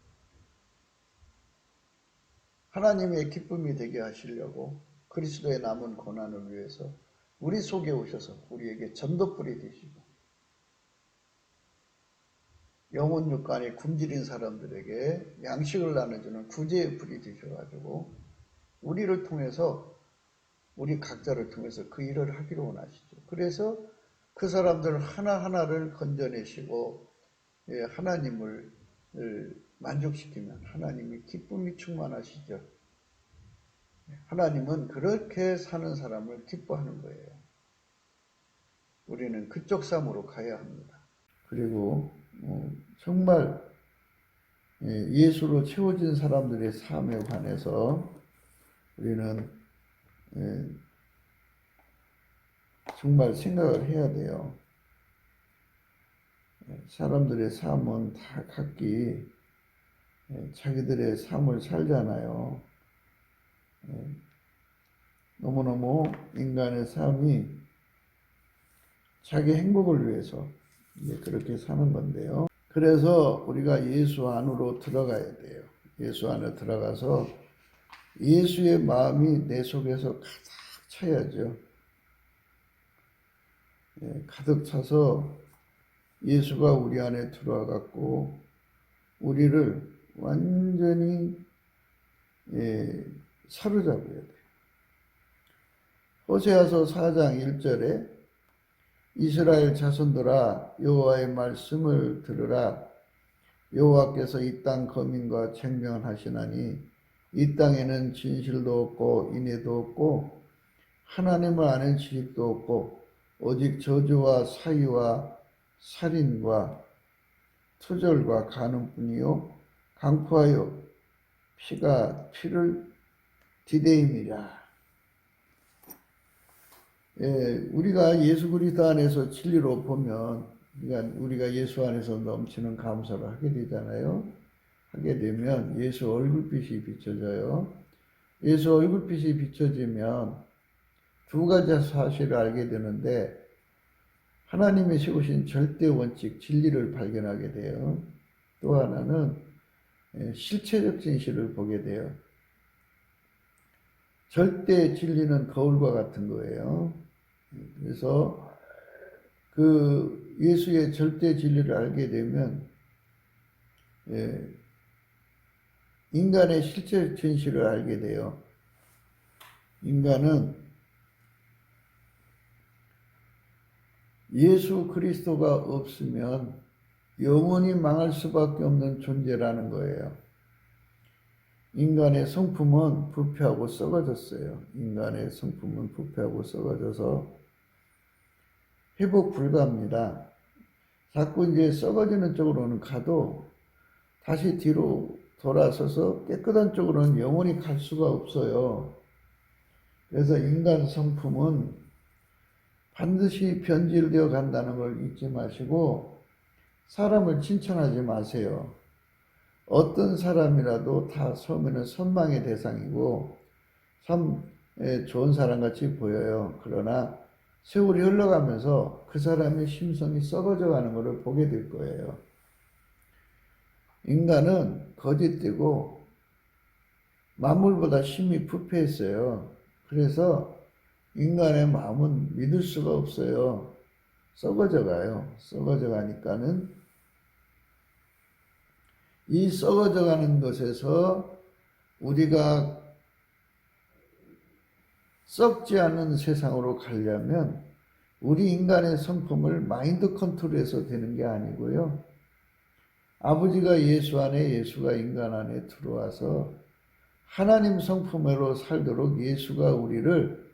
[SPEAKER 1] 하나님의 기쁨이 되게 하시려고 그리스도의 남은 고난을 위해서 우리 속에 오셔서 우리에게 전도불이 되시고 영혼 육간에 굶주린 사람들에게 양식을 나눠주는 구제의 불이 되셔가지고 우리를 통해서 우리 각자를 통해서 그 일을 하기로 원하시죠. 그래서 그 사람들 하나하나를 건져내시고 하나님을 만족시키면 하나님이 기쁨이 충만하시죠. 하나님은 그렇게 사는 사람을 기뻐하는 거예요. 우리는 그쪽 삶으로 가야 합니다. 그리고 정말 예수로 채워진 사람들의 삶에 관해서 우리는 정말 생각을 해야 돼요. 사람들의 삶은 다 각기 자기들의 삶을 살잖아요. 너무너무 인간의 삶이 자기 행복을 위해서 그렇게 사는 건데요. 그래서 우리가 예수 안으로 들어가야 돼요. 예수 안에 들어가서 예수의 마음이 내 속에서 가득 차야죠. 가득 차서 예수가 우리 안에 들어와 갖고 우리를 완전히 사로잡아야 돼요. 호세아서 4장 1절에 이스라엘 자손들아 여호와의 말씀을 들으라. 여호와께서 이 땅 거민과 책명하시나니 이 땅에는 진실도 없고 인애도 없고 하나님을 아는 지식도 없고 오직 저주와 사위와 살인과 투절과 간음뿐이요 강포하여 피를 디대임이라. 우리가 예수 그리스도 안에서 진리로 보면 우리가 예수 안에서 넘치는 감사를 하게 되잖아요. 하게 되면 예수 얼굴빛이 비춰져요. 예수 얼굴빛이 비춰지면 두 가지 사실을 알게 되는데 하나님의 세우신 절대 원칙 진리를 발견하게 돼요. 또 하나는 실체적 진실을 보게 돼요. 절대 진리는 거울과 같은 거예요. 그래서 그 예수의 절대 진리를 알게 되면 인간의 실체 진실을 알게 돼요. 인간은 예수 그리스도가 없으면 영원히 망할 수밖에 없는 존재라는 거예요. 인간의 성품은 부패하고 썩어졌어요. 인간의 성품은 부패하고 썩어져서 회복 불가합니다. 자꾸 이제 썩어지는 쪽으로는 가도 다시 뒤로 돌아서서 깨끗한 쪽으로는 영원히 갈 수가 없어요. 그래서 인간 성품은 반드시 변질되어 간다는 걸 잊지 마시고 사람을 칭찬하지 마세요. 어떤 사람이라도 다 처음에는 선망의 대상이고 참 좋은 사람같이 보여요. 그러나 세월이 흘러가면서 그 사람의 심성이 썩어져 가는 것을 보게 될 거예요. 인간은 거짓되고 만물보다 심히 부패했어요. 그래서 인간의 마음은 믿을 수가 없어요. 썩어져 가요. 썩어져 가니까는 이 썩어져 가는 것에서 우리가 썩지 않는 세상으로 가려면 우리 인간의 성품을 마인드 컨트롤해서 되는 게 아니고요. 아버지가 예수 안에 예수가 인간 안에 들어와서 하나님 성품으로 살도록 예수가 우리를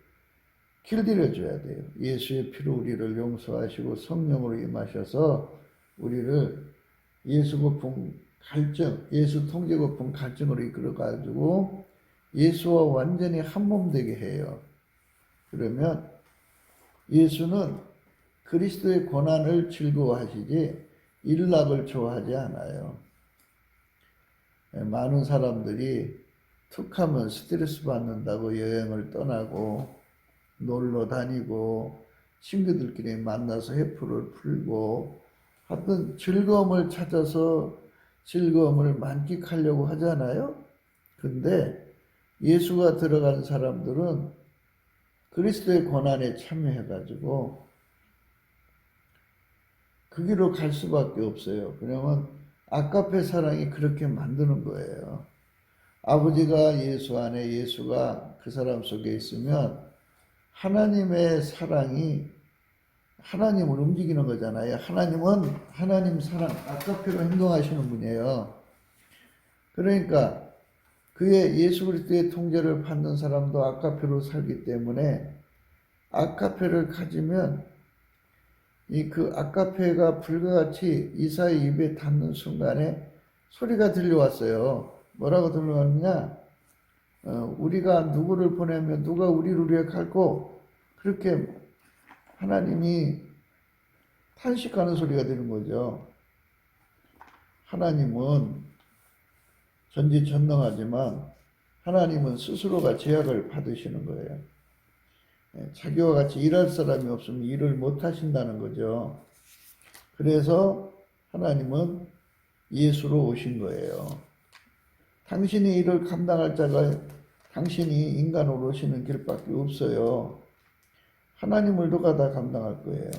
[SPEAKER 1] 길들여 줘야 돼요. 예수의 피로 우리를 용서하시고 성령으로 임하셔서 우리를 예수 거품 갈증, 예수 통제 거품 갈증으로 이끌어 가지고 예수와 완전히 한 몸 되게 해요. 그러면 예수는 그리스도의 고난을 즐거워하시지 일락을 좋아하지 않아요. 많은 사람들이 툭하면 스트레스 받는다고 여행을 떠나고 놀러 다니고 친구들끼리 만나서 회포를 풀고 하여튼 즐거움을 찾아서 즐거움을 만끽하려고 하잖아요. 근데 예수가 들어간 사람들은 그리스도의 고난에 참여해가지고 그 길로 갈 수밖에 없어요. 그러면 아까페 사랑이 그렇게 만드는 거예요. 아버지가 예수 안에 예수가 그 사람 속에 있으면 하나님의 사랑이 하나님을 움직이는 거잖아요. 하나님은 하나님 사랑 아까페로 행동하시는 분이에요. 그러니까 그의 예수 그리스도의 통제를 받는 사람도 아까페로 살기 때문에 아까페를 가지면 그 아까페가 불같이 이사의 입에 닿는 순간에 소리가 들려왔어요. 뭐라고 들려왔느냐? 우리가 누구를 보내면 누가 우리를 위해 갈고, 그렇게 하나님이 탄식하는 소리가 되는 거죠. 하나님은 전지전능하지만 하나님은 스스로가 제약을 받으시는 거예요. 자기와 같이 일할 사람이 없으면 일을 못 하신다는 거죠. 그래서 하나님은 예수로 오신 거예요. 당신이 이를 감당할 자가 당신이 인간으로 오시는 길밖에 없어요. 하나님을 누가 다 감당할 거예요.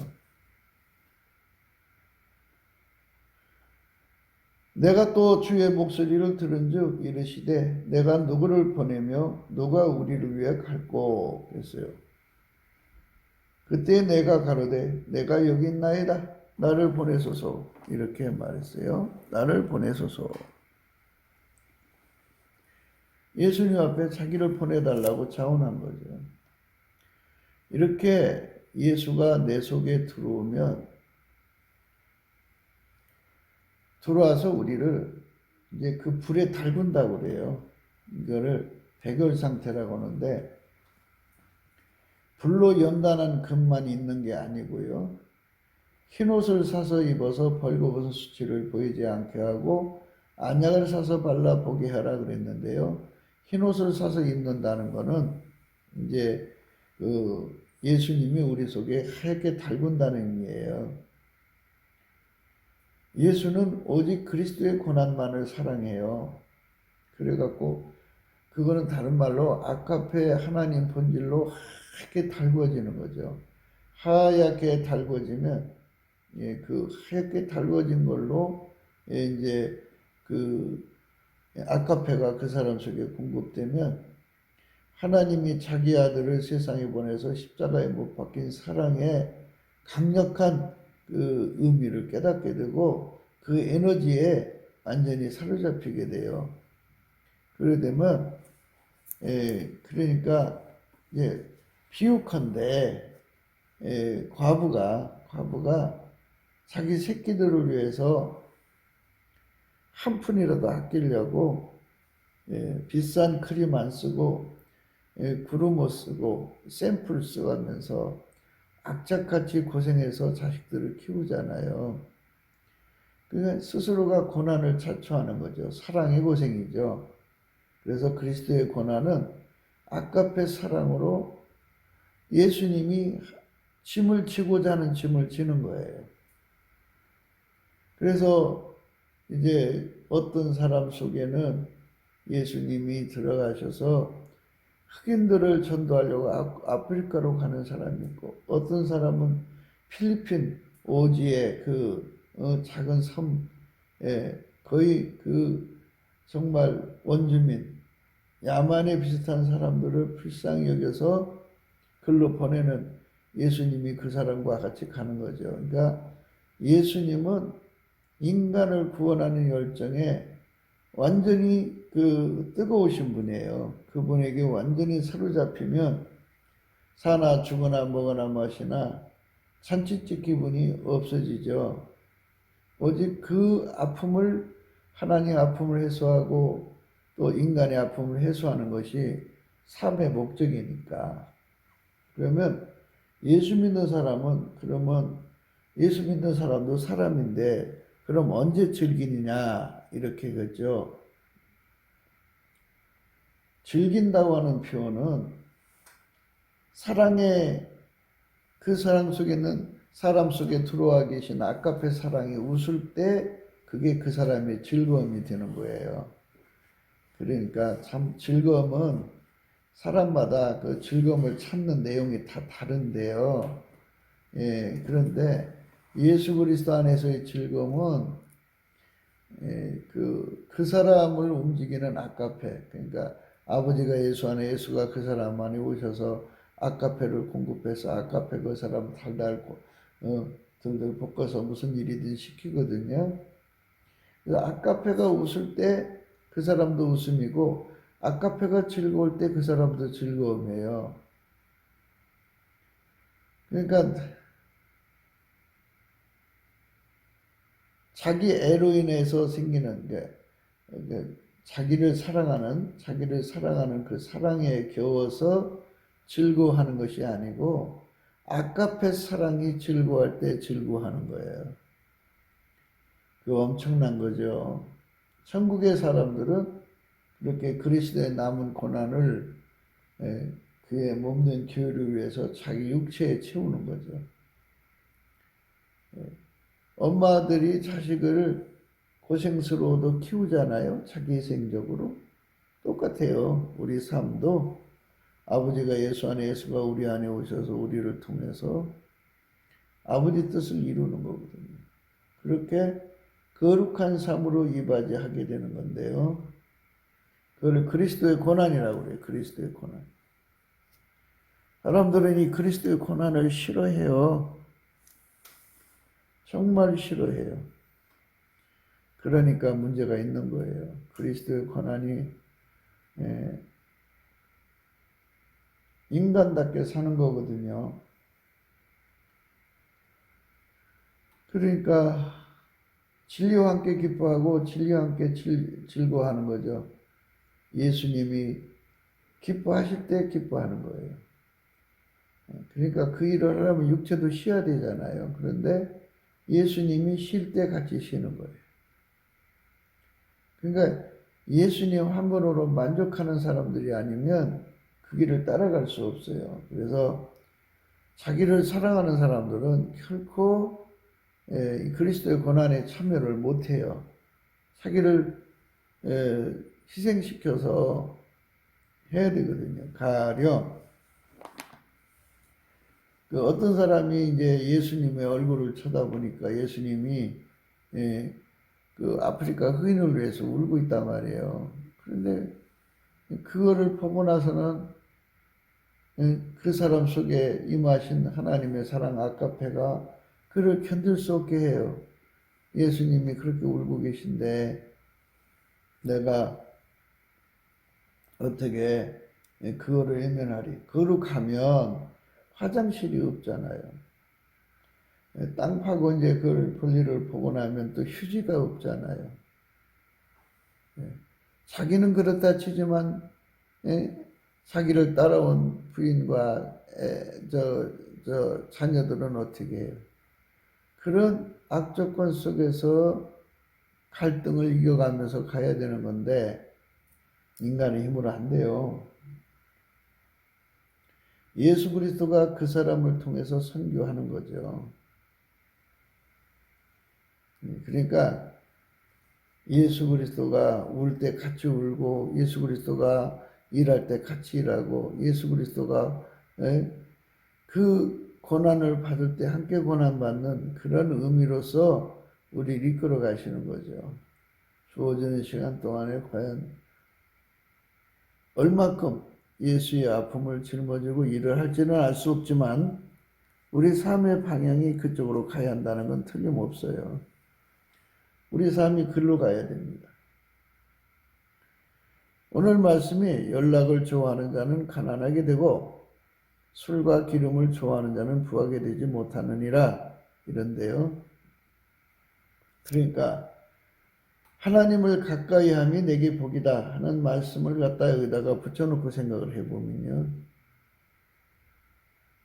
[SPEAKER 1] 내가 또 주의 목소리를 들은즉 이르시되 내가 누구를 보내며 누가 우리를 위해 갈꼬 했어요. 그때 내가 가로되 내가 여기 있나이다. 나를 보내소서. 이렇게 말했어요. 나를 보내소서. 예수님 앞에 자기를 보내달라고 자원한 거죠. 이렇게 예수가 내 속에 들어와서 우리를 이제 그 불에 달군다고 그래요. 이거를 백열 상태라고 하는데, 불로 연단한 금만 있는 게 아니고요. 흰옷을 사서 입어서 벌거벗은 수치를 보이지 않게 하고 안약을 사서 발라 보게 하라 그랬는데요. 흰옷을 사서 입는다는 거는 이제 예수님이 우리 속에 하얗게 달군다는 의미예요. 예수는 오직 그리스도의 고난만을 사랑해요. 그래갖고 그거는 다른 말로 아카페 하나님 본질로 하얗게 달궈지는 거죠. 하얗게 달궈지면 그 하얗게 달궈진 걸로 이제 그 아카페가 그 사람 속에 공급되면 하나님이 자기 아들을 세상에 보내서 십자가에 못 박힌 사랑의 강력한 그 의미를 깨닫게 되고 그 에너지에 완전히 사로잡히게 돼요. 그러게 되면 그러니까 비유컨대 과부가 자기 새끼들을 위해서 한 푼이라도 아끼려고 비싼 크림 안 쓰고 구름 옷 쓰고 샘플 써가면서 악착같이 고생해서 자식들을 키우잖아요. 그러니까 스스로가 고난을 자초하는 거죠. 사랑의 고생이죠. 그래서 그리스도의 고난은 아까페 사랑으로 예수님이 짐을 지고자 하는 짐을 지는 거예요. 그래서 이제 어떤 사람 속에는 예수님이 들어가셔서 흑인들을 전도하려고 아프리카로 가는 사람이 있고, 어떤 사람은 필리핀 오지의 그 작은 섬에 거의 그 정말 원주민 야만에 비슷한 사람들을 불쌍히 여겨서 글로 보내는 예수님이 그 사람과 같이 가는 거죠. 그러니까 예수님은 인간을 구원하는 열정에 완전히 그 뜨거우신 분이에요. 그분에게 완전히 사로잡히면 사나 죽거나 먹거나 마시나 잔치집 기분이 없어지죠. 오직 그 아픔을, 하나님의 아픔을 해소하고 또 인간의 아픔을 해소하는 것이 삶의 목적이니까. 그러면 예수 믿는 사람도 사람인데 그럼 언제 즐기느냐 이렇게 그죠. 즐긴다고 하는 표현은 사랑의 그 사랑 속에는 사람 속에 들어와 계신 아까페 사랑이 웃을 때 그게 그 사람의 즐거움이 되는 거예요. 그러니까 참 즐거움은 사람마다 그 즐거움을 찾는 내용이 다 다른데요. 그런데 예수 그리스도 안에서의 즐거움은 그 사람을 움직이는 아까페, 그러니까 아버지가 예수 안에, 예수가 그 사람 안에 오셔서 아까페를 공급해서 아까페 그 사람 달달 들들 볶아서 무슨 일이든 시키거든요. 그래서 아까페가 웃을 때 그 사람도 웃음이고 아까페가 즐거울 때 그 사람도 즐거움이에요. 그러니까 자기 애로 인해서 생기는 게 자기를 사랑하는 그 사랑에 겨워서 즐거워하는 것이 아니고 아까페 사랑이 즐거워할 때 즐거워하는 거예요. 그 엄청난 거죠. 천국의 사람들은 이렇게 그리스도의 남은 고난을 그의 몸된 교회를 위해서 자기 육체에 채우는 거죠. 엄마들이 자식을 고생스러워도 키우잖아요. 자기희생적으로. 똑같아요. 우리 삶도 아버지가 예수 안에, 예수가 우리 안에 오셔서 우리를 통해서 아버지 뜻을 이루는 거거든요. 그렇게 거룩한 삶으로 이바지하게 되는 건데요. 그걸 그리스도의 고난이라고 그래요. 그리스도의 고난. 사람들은 이 그리스도의 고난을 싫어해요. 정말 싫어해요. 그러니까 문제가 있는 거예요. 그리스도의 고난이 인간답게 사는 거거든요. 그러니까 진리와 함께 기뻐하고 진리와 함께 즐거워하는 거죠. 예수님이 기뻐하실 때 기뻐하는 거예요. 그러니까 그 일을 하려면 육체도 쉬어야 되잖아요. 그런데 예수님이 쉴 때 같이 쉬는 거예요. 그러니까 예수님 한 분으로 만족하는 사람들이 아니면 그 길을 따라갈 수 없어요. 그래서 자기를 사랑하는 사람들은 결코 그리스도의 고난에 참여를 못해요. 자기를 희생시켜서 해야 되거든요. 가령 그 어떤 사람이 이제 예수님의 얼굴을 쳐다보니까 예수님이 그 아프리카 흑인을 위해서 울고 있단 말이에요. 그런데 그거를 보고 나서는 그 사람 속에 임하신 하나님의 사랑 아가페가 그를 견딜 수 없게 해요. 예수님이 그렇게 울고 계신데 내가 어떻게 그거를 외면하리. 거룩하면 화장실이 없잖아요. 땅 파고 이제 그걸 볼일을 보고 나면 또 휴지가 없잖아요. 자기는 그렇다 치지만 자기를 따라온 부인과 자녀들은 어떻게 해요? 그런 악조건 속에서 갈등을 이겨가면서 가야 되는 건데 인간의 힘으로 안 돼요. 예수 그리스도가 그 사람을 통해서 선교하는 거죠. 그러니까 예수 그리스도가 울 때 같이 울고 예수 그리스도가 일할 때 같이 일하고 예수 그리스도가 그 고난을 받을 때 함께 고난받는 그런 의미로서 우리를 이끌어 가시는 거죠. 주어지는 시간 동안에 과연 얼마큼 예수의 아픔을 짊어지고 일을 할지는 알 수 없지만 우리 삶의 방향이 그쪽으로 가야 한다는 건 틀림없어요. 우리 삶이 글로 가야 됩니다. 오늘 말씀이 연락을 좋아하는 자는 가난하게 되고 술과 기름을 좋아하는 자는 부하게 되지 못하느니라 이런데요. 그러니까 하나님을 가까이 함이 내게 복이다 하는 말씀을 갖다 여기다가 붙여놓고 생각을 해보면요.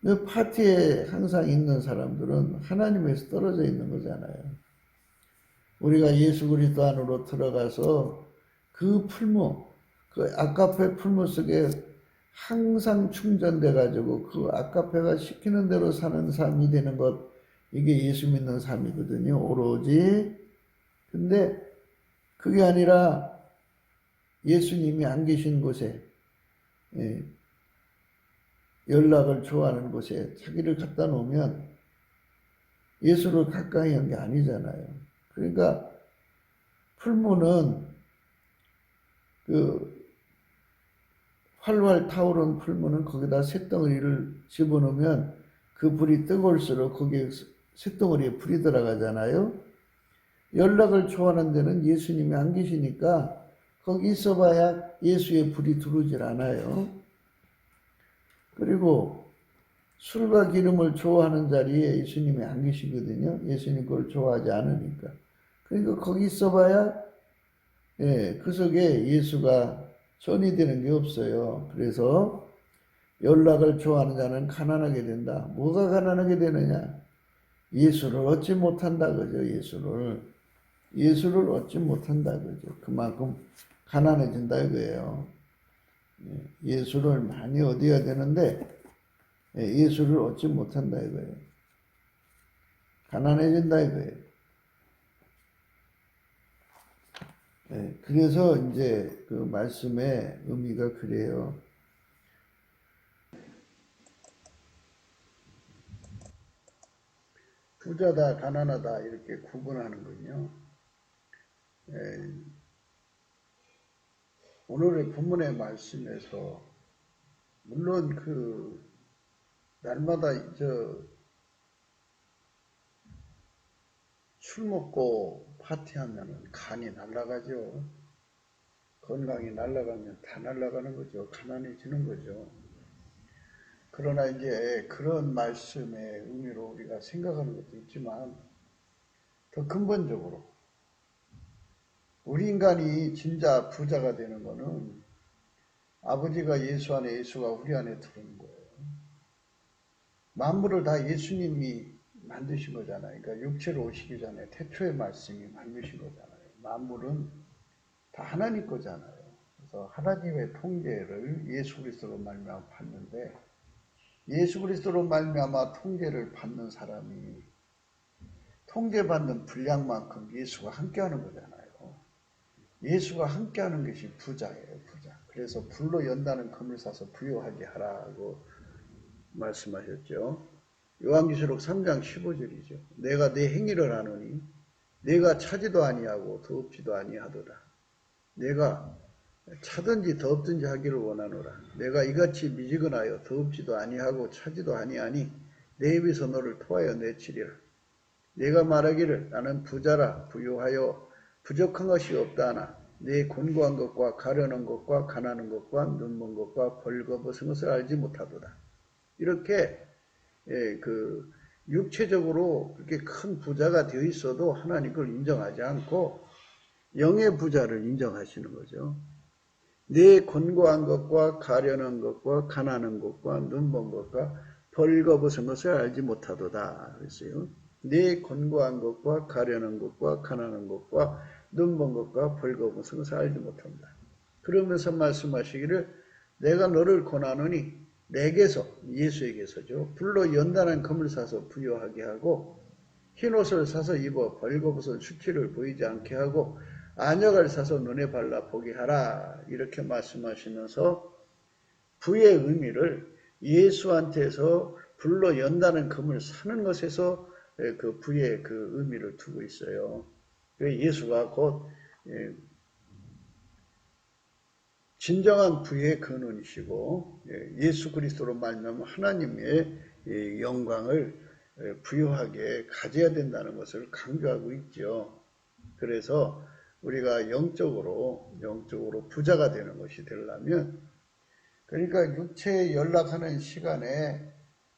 [SPEAKER 1] 그 파티에 항상 있는 사람들은 하나님에서 떨어져 있는 거잖아요. 우리가 예수 그리스도 안으로 들어가서 그 풀무, 그 아가페 풀무 속에 항상 충전돼 가지고 그 아가페가 시키는 대로 사는 삶이 되는 것, 이게 예수 믿는 삶이거든요. 오로지. 근데 그게 아니라 예수님이 안 계신 곳에 연락을 좋아하는 곳에 자기를 갖다 놓으면 예수를 가까이 한 게 아니잖아요. 그러니까 풀무는 그 활활 타오른 풀무는 거기다 쇳덩어리를 집어넣으면 그 불이 뜨거울수록 거기에 쇳덩어리에 불이 들어가잖아요. 연락을 좋아하는 데는 예수님이 안 계시니까 거기 있어봐야 예수의 불이 들어오질 않아요. 그리고 술과 기름을 좋아하는 자리에 예수님이 안 계시거든요. 예수님 그걸 좋아하지 않으니까. 그러니까 거기 있어봐야 그 속에 예수가 전이되는 게 없어요. 그래서 연락을 좋아하는 자는 가난하게 된다. 뭐가 가난하게 되느냐? 예수를 얻지 못한다 그죠. 예수를 얻지 못한다 그죠. 그만큼 가난해진다 이거예요. 예수를 많이 얻어야 되는데 예수를 얻지 못한다 이거예요. 가난해진다 이거예요. 그래서 이제 그 말씀의 의미가 그래요. 부자다, 가난하다 이렇게 구분하는군요. 오늘의 본문의 말씀에서 물론 그 날마다 술 먹고 파티하면 간이 날아가죠. 건강이 날아가면 다 날아가는 거죠. 가난해지는 거죠. 그러나 이제 그런 말씀의 의미로 우리가 생각하는 것도 있지만 더 근본적으로 우리 인간이 진짜 부자가 되는 것은 아버지가 예수 안에, 예수가 우리 안에 들어오는 거예요. 만물을 다 예수님이 만드신 거잖아요. 그러니까 육체로 오시기 전에 태초의 말씀이 만드신 거잖아요. 만물은 다 하나님 거잖아요. 그래서 하나님의 통제를 예수 그리스도로 말미암아 받는데 예수 그리스도로 말미암아 통제를 받는 사람이 통제받는 분량만큼 예수가 함께하는 거잖아요. 예수가 함께하는 것이 부자예요, 부자. 그래서 불로 연다는 금을 사서 부요하게 하라고 말씀하셨죠. 요한계시록 3장 15절이죠. 내가 내 행위를 아노니 내가 차지도 아니하고 더없지도 아니하도다. 내가 차든지 더없든지 하기를 원하노라. 내가 이같이 미지근하여 더없지도 아니하고 차지도 아니하니 내 입에서 너를 토하여 내치리라. 내가 말하기를 나는 부자라 부유하여 부족한 것이 없다 하나 내 곤고한 것과 가려는 것과 가난한 것과 눈먼 것과 벌거벗은 것을 알지 못하도다. 이렇게 그 육체적으로 그렇게 큰 부자가 되어 있어도 하나님 그걸 인정하지 않고 영의 부자를 인정하시는 거죠. 내 곤고한 것과 가려는 것과 가난한 것과 눈먼 것과 벌거벗은 것을 알지 못하도다 그랬어요. 내 곤고한 것과 가려는 것과 가난한 것과 눈먼 것과 벌거벗은 것을 알지 못한다. 그러면서 말씀하시기를 내가 너를 권하노니 내게서 예수에게서죠. 불로 연단한 금을 사서 부요하게 하고 흰옷을 사서 입어 벌거벗은 수치를 보이지 않게 하고 안역을 사서 눈에 발라 보게 하라. 이렇게 말씀하시면서 부의 의미를 예수한테서 불로 연다는 금을 사는 것에서 그 부의 그 의미를 두고 있어요. 예수가 곧 진정한 부의 근원이시고 예수 그리스도로 말미암아 하나님의 영광을 부유하게 가져야 된다는 것을 강조하고 있죠. 그래서 우리가 영적으로 부자가 되는 것이 되려면 그러니까 육체에 연락하는 시간에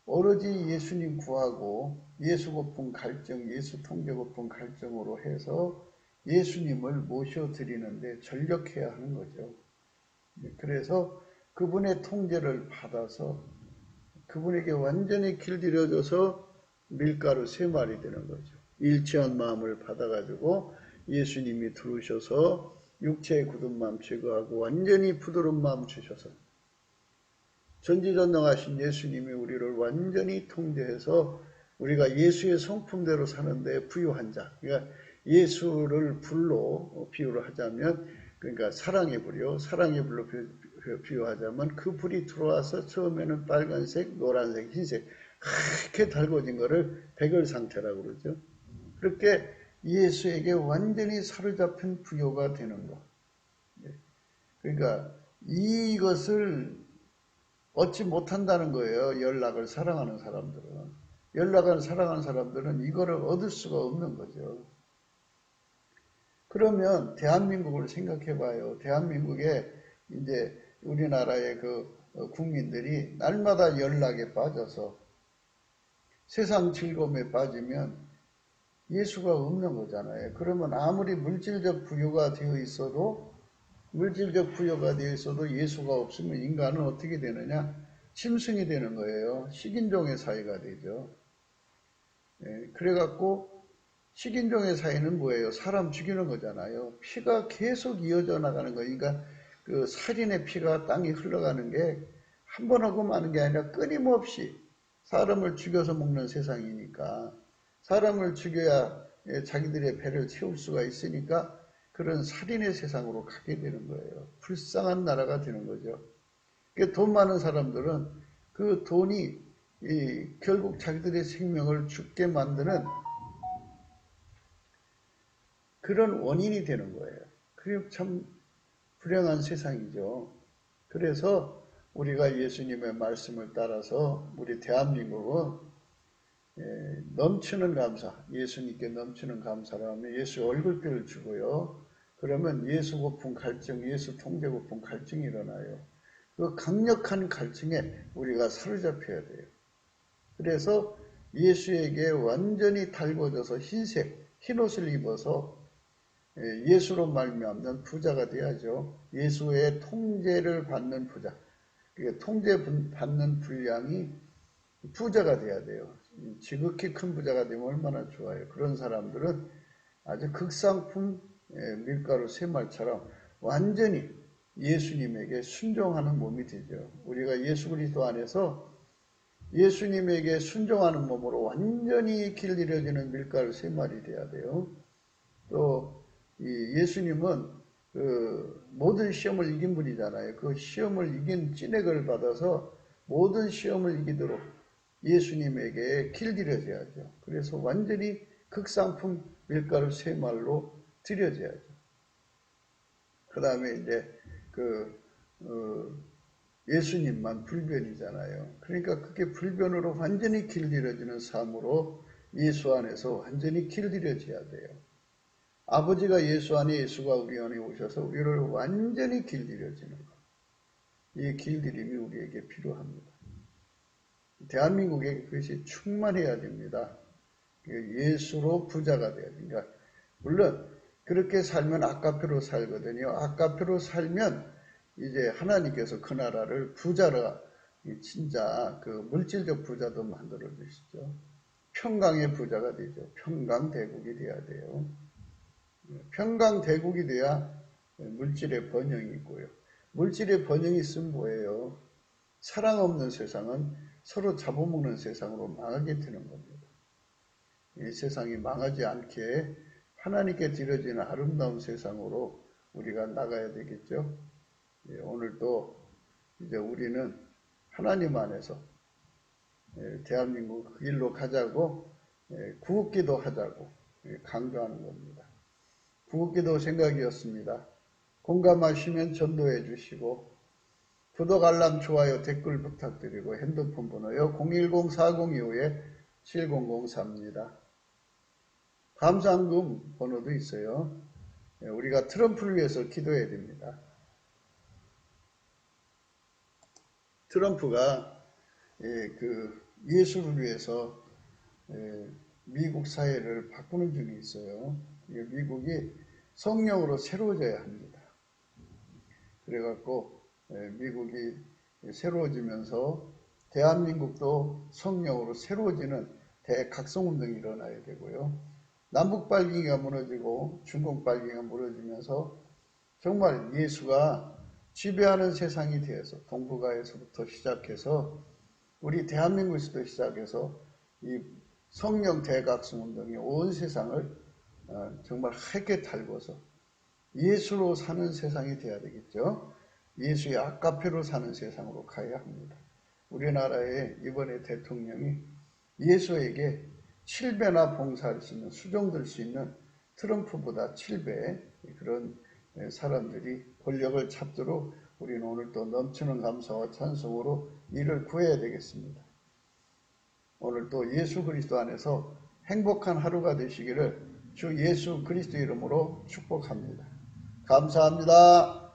[SPEAKER 1] 오로지 예수님 구하고 예수 고픈 갈증, 예수 통제 고픈 갈증으로 해서 예수님을 모셔드리는데 전력해야 하는 거죠. 그래서 그분의 통제를 받아서 그분에게 완전히 길들여져서 밀가루 3마리 되는 거죠. 일치한 마음을 받아가지고 예수님이 들어오셔서 육체의 굳은 마음 제거하고 완전히 부드러운 마음 주셔서 전지전능하신 예수님이 우리를 완전히 통제해서 우리가 예수의 성품대로 사는데 부유한 자. 그러니까 예수를 불로 비유를 하자면 그러니까 사랑의 불이요. 사랑의 불로 비유하자면 그 불이 들어와서 처음에는 빨간색, 노란색, 흰색 그렇게 달궈진 거를 백열 상태라고 그러죠. 그렇게 예수에게 완전히 사로잡힌 부요가 되는 것. 그러니까 이것을 얻지 못한다는 거예요. 연락을 사랑하는 사람들은. 연락을 사랑하는 사람들은 이거를 얻을 수가 없는 거죠. 그러면 대한민국을 생각해 봐요. 대한민국에 이제 우리나라의 그 국민들이 날마다 연락에 빠져서 세상 즐거움에 빠지면 예수가 없는 거잖아요. 그러면 아무리 물질적 부여가 되어 있어도 예수가 없으면 인간은 어떻게 되느냐? 짐승이 되는 거예요. 식인종의 사회가 되죠. 그래갖고 식인종의 사회는 뭐예요? 사람 죽이는 거잖아요. 피가 계속 이어져 나가는 거니까 그 살인의 피가 땅에 흘러가는 게 한 번 하고 마는 게 아니라 끊임없이 사람을 죽여서 먹는 세상이니까 사람을 죽여야 자기들의 배를 채울 수가 있으니까 그런 살인의 세상으로 가게 되는 거예요. 불쌍한 나라가 되는 거죠. 돈 많은 사람들은 그 돈이 결국 자기들의 생명을 죽게 만드는 그런 원인이 되는 거예요. 그게 참 불행한 세상이죠. 그래서 우리가 예수님의 말씀을 따라서 우리 대한민국은 넘치는 감사, 예수님께 넘치는 감사를 하면 예수 얼굴뼈를 주고요. 그러면 예수 고픈 갈증, 예수 통제 고픈 갈증이 일어나요. 그 강력한 갈증에 우리가 사로잡혀야 돼요. 그래서 예수에게 완전히 달궈져서 흰색, 흰옷을 입어서 예수로 말미암는 부자가 돼야죠. 예수의 통제를 받는 부자. 통제받는 분량이 부자가 돼야 돼요. 지극히 큰 부자가 되면 얼마나 좋아요. 그런 사람들은 아주 극상품 밀가루 쇠말처럼 완전히 예수님에게 순종하는 몸이 되죠. 우리가 예수 그리스도 안에서 예수님에게 순종하는 몸으로 완전히 길들여지는 밀가루 쇠말이 돼야 돼요. 또 예수님은 그 모든 시험을 이긴 분이잖아요. 그 시험을 이긴 찐액을 받아서 모든 시험을 이기도록 예수님에게 길들여져야죠. 그래서 완전히 극상품 밀가루 쇠말로 들여져야죠. 그 다음에 이제 예수님만 불변이잖아요. 그러니까 그게 불변으로 완전히 길들여지는 삶으로 예수 안에서 완전히 길들여져야 돼요. 아버지가 예수 안에 예수가 우리 안에 오셔서 우리를 완전히 길들여지는 것. 이 길들임이 우리에게 필요합니다. 대한민국에 그것이 충만해야 됩니다. 예수로 부자가 돼야 됩니다. 물론 그렇게 살면 아까표로 살거든요. 아까표로 살면 이제 하나님께서 그 나라를 부자라 진짜 그 물질적 부자도 만들어 주시죠. 평강의 부자가 되죠. 평강대국이 돼야 돼요. 평강대국이 돼야 물질의 번영이 있고요. 물질의 번영이 있으면 뭐예요? 사랑 없는 세상은 서로 잡아먹는 세상으로 망하게 되는 겁니다. 이 세상이 망하지 않게 하나님께 드려지는 아름다운 세상으로 우리가 나가야 되겠죠. 오늘 또 이제 우리는 하나님 안에서 대한민국 그 길로 가자고 구국기도 하자고 강조하는 겁니다. 구국기도 생각이었습니다. 공감하시면 전도해 주시고 구독, 알람, 좋아요, 댓글 부탁드리고 핸드폰 번호요 010-4025-7004입니다. 감사한금 번호도 있어요. 우리가 트럼프를 위해서 기도해야 됩니다. 트럼프가 예수를 위해서 미국 사회를 바꾸는 중에 있어요. 미국이 성령으로 새로워져야 합니다. 그래갖고 미국이 새로워지면서 대한민국도 성령으로 새로워지는 대각성운동이 일어나야 되고요. 남북 발기가 무너지고 중국 발기가 무너지면서 정말 예수가 지배하는 세상이 되어서 동북아에서부터 시작해서 우리 대한민국에서도 시작해서 이 성령 대각성운동이 온 세상을 정말 하얗게 달궈서 예수로 사는 세상이 돼야 되겠죠. 예수의 아까표로 사는 세상으로 가야 합니다. 우리나라의 이번에 대통령이 예수에게 7배나 봉사할 수 있는, 수종될 수 있는 트럼프보다 7배 그런 사람들이 권력을 잡도록 우리는 오늘 또 넘치는 감사와 찬송으로 이를 구해야 되겠습니다. 오늘 또 예수 그리스도 안에서 행복한 하루가 되시기를 주 예수 그리스도 이름으로 축복합니다. 감사합니다.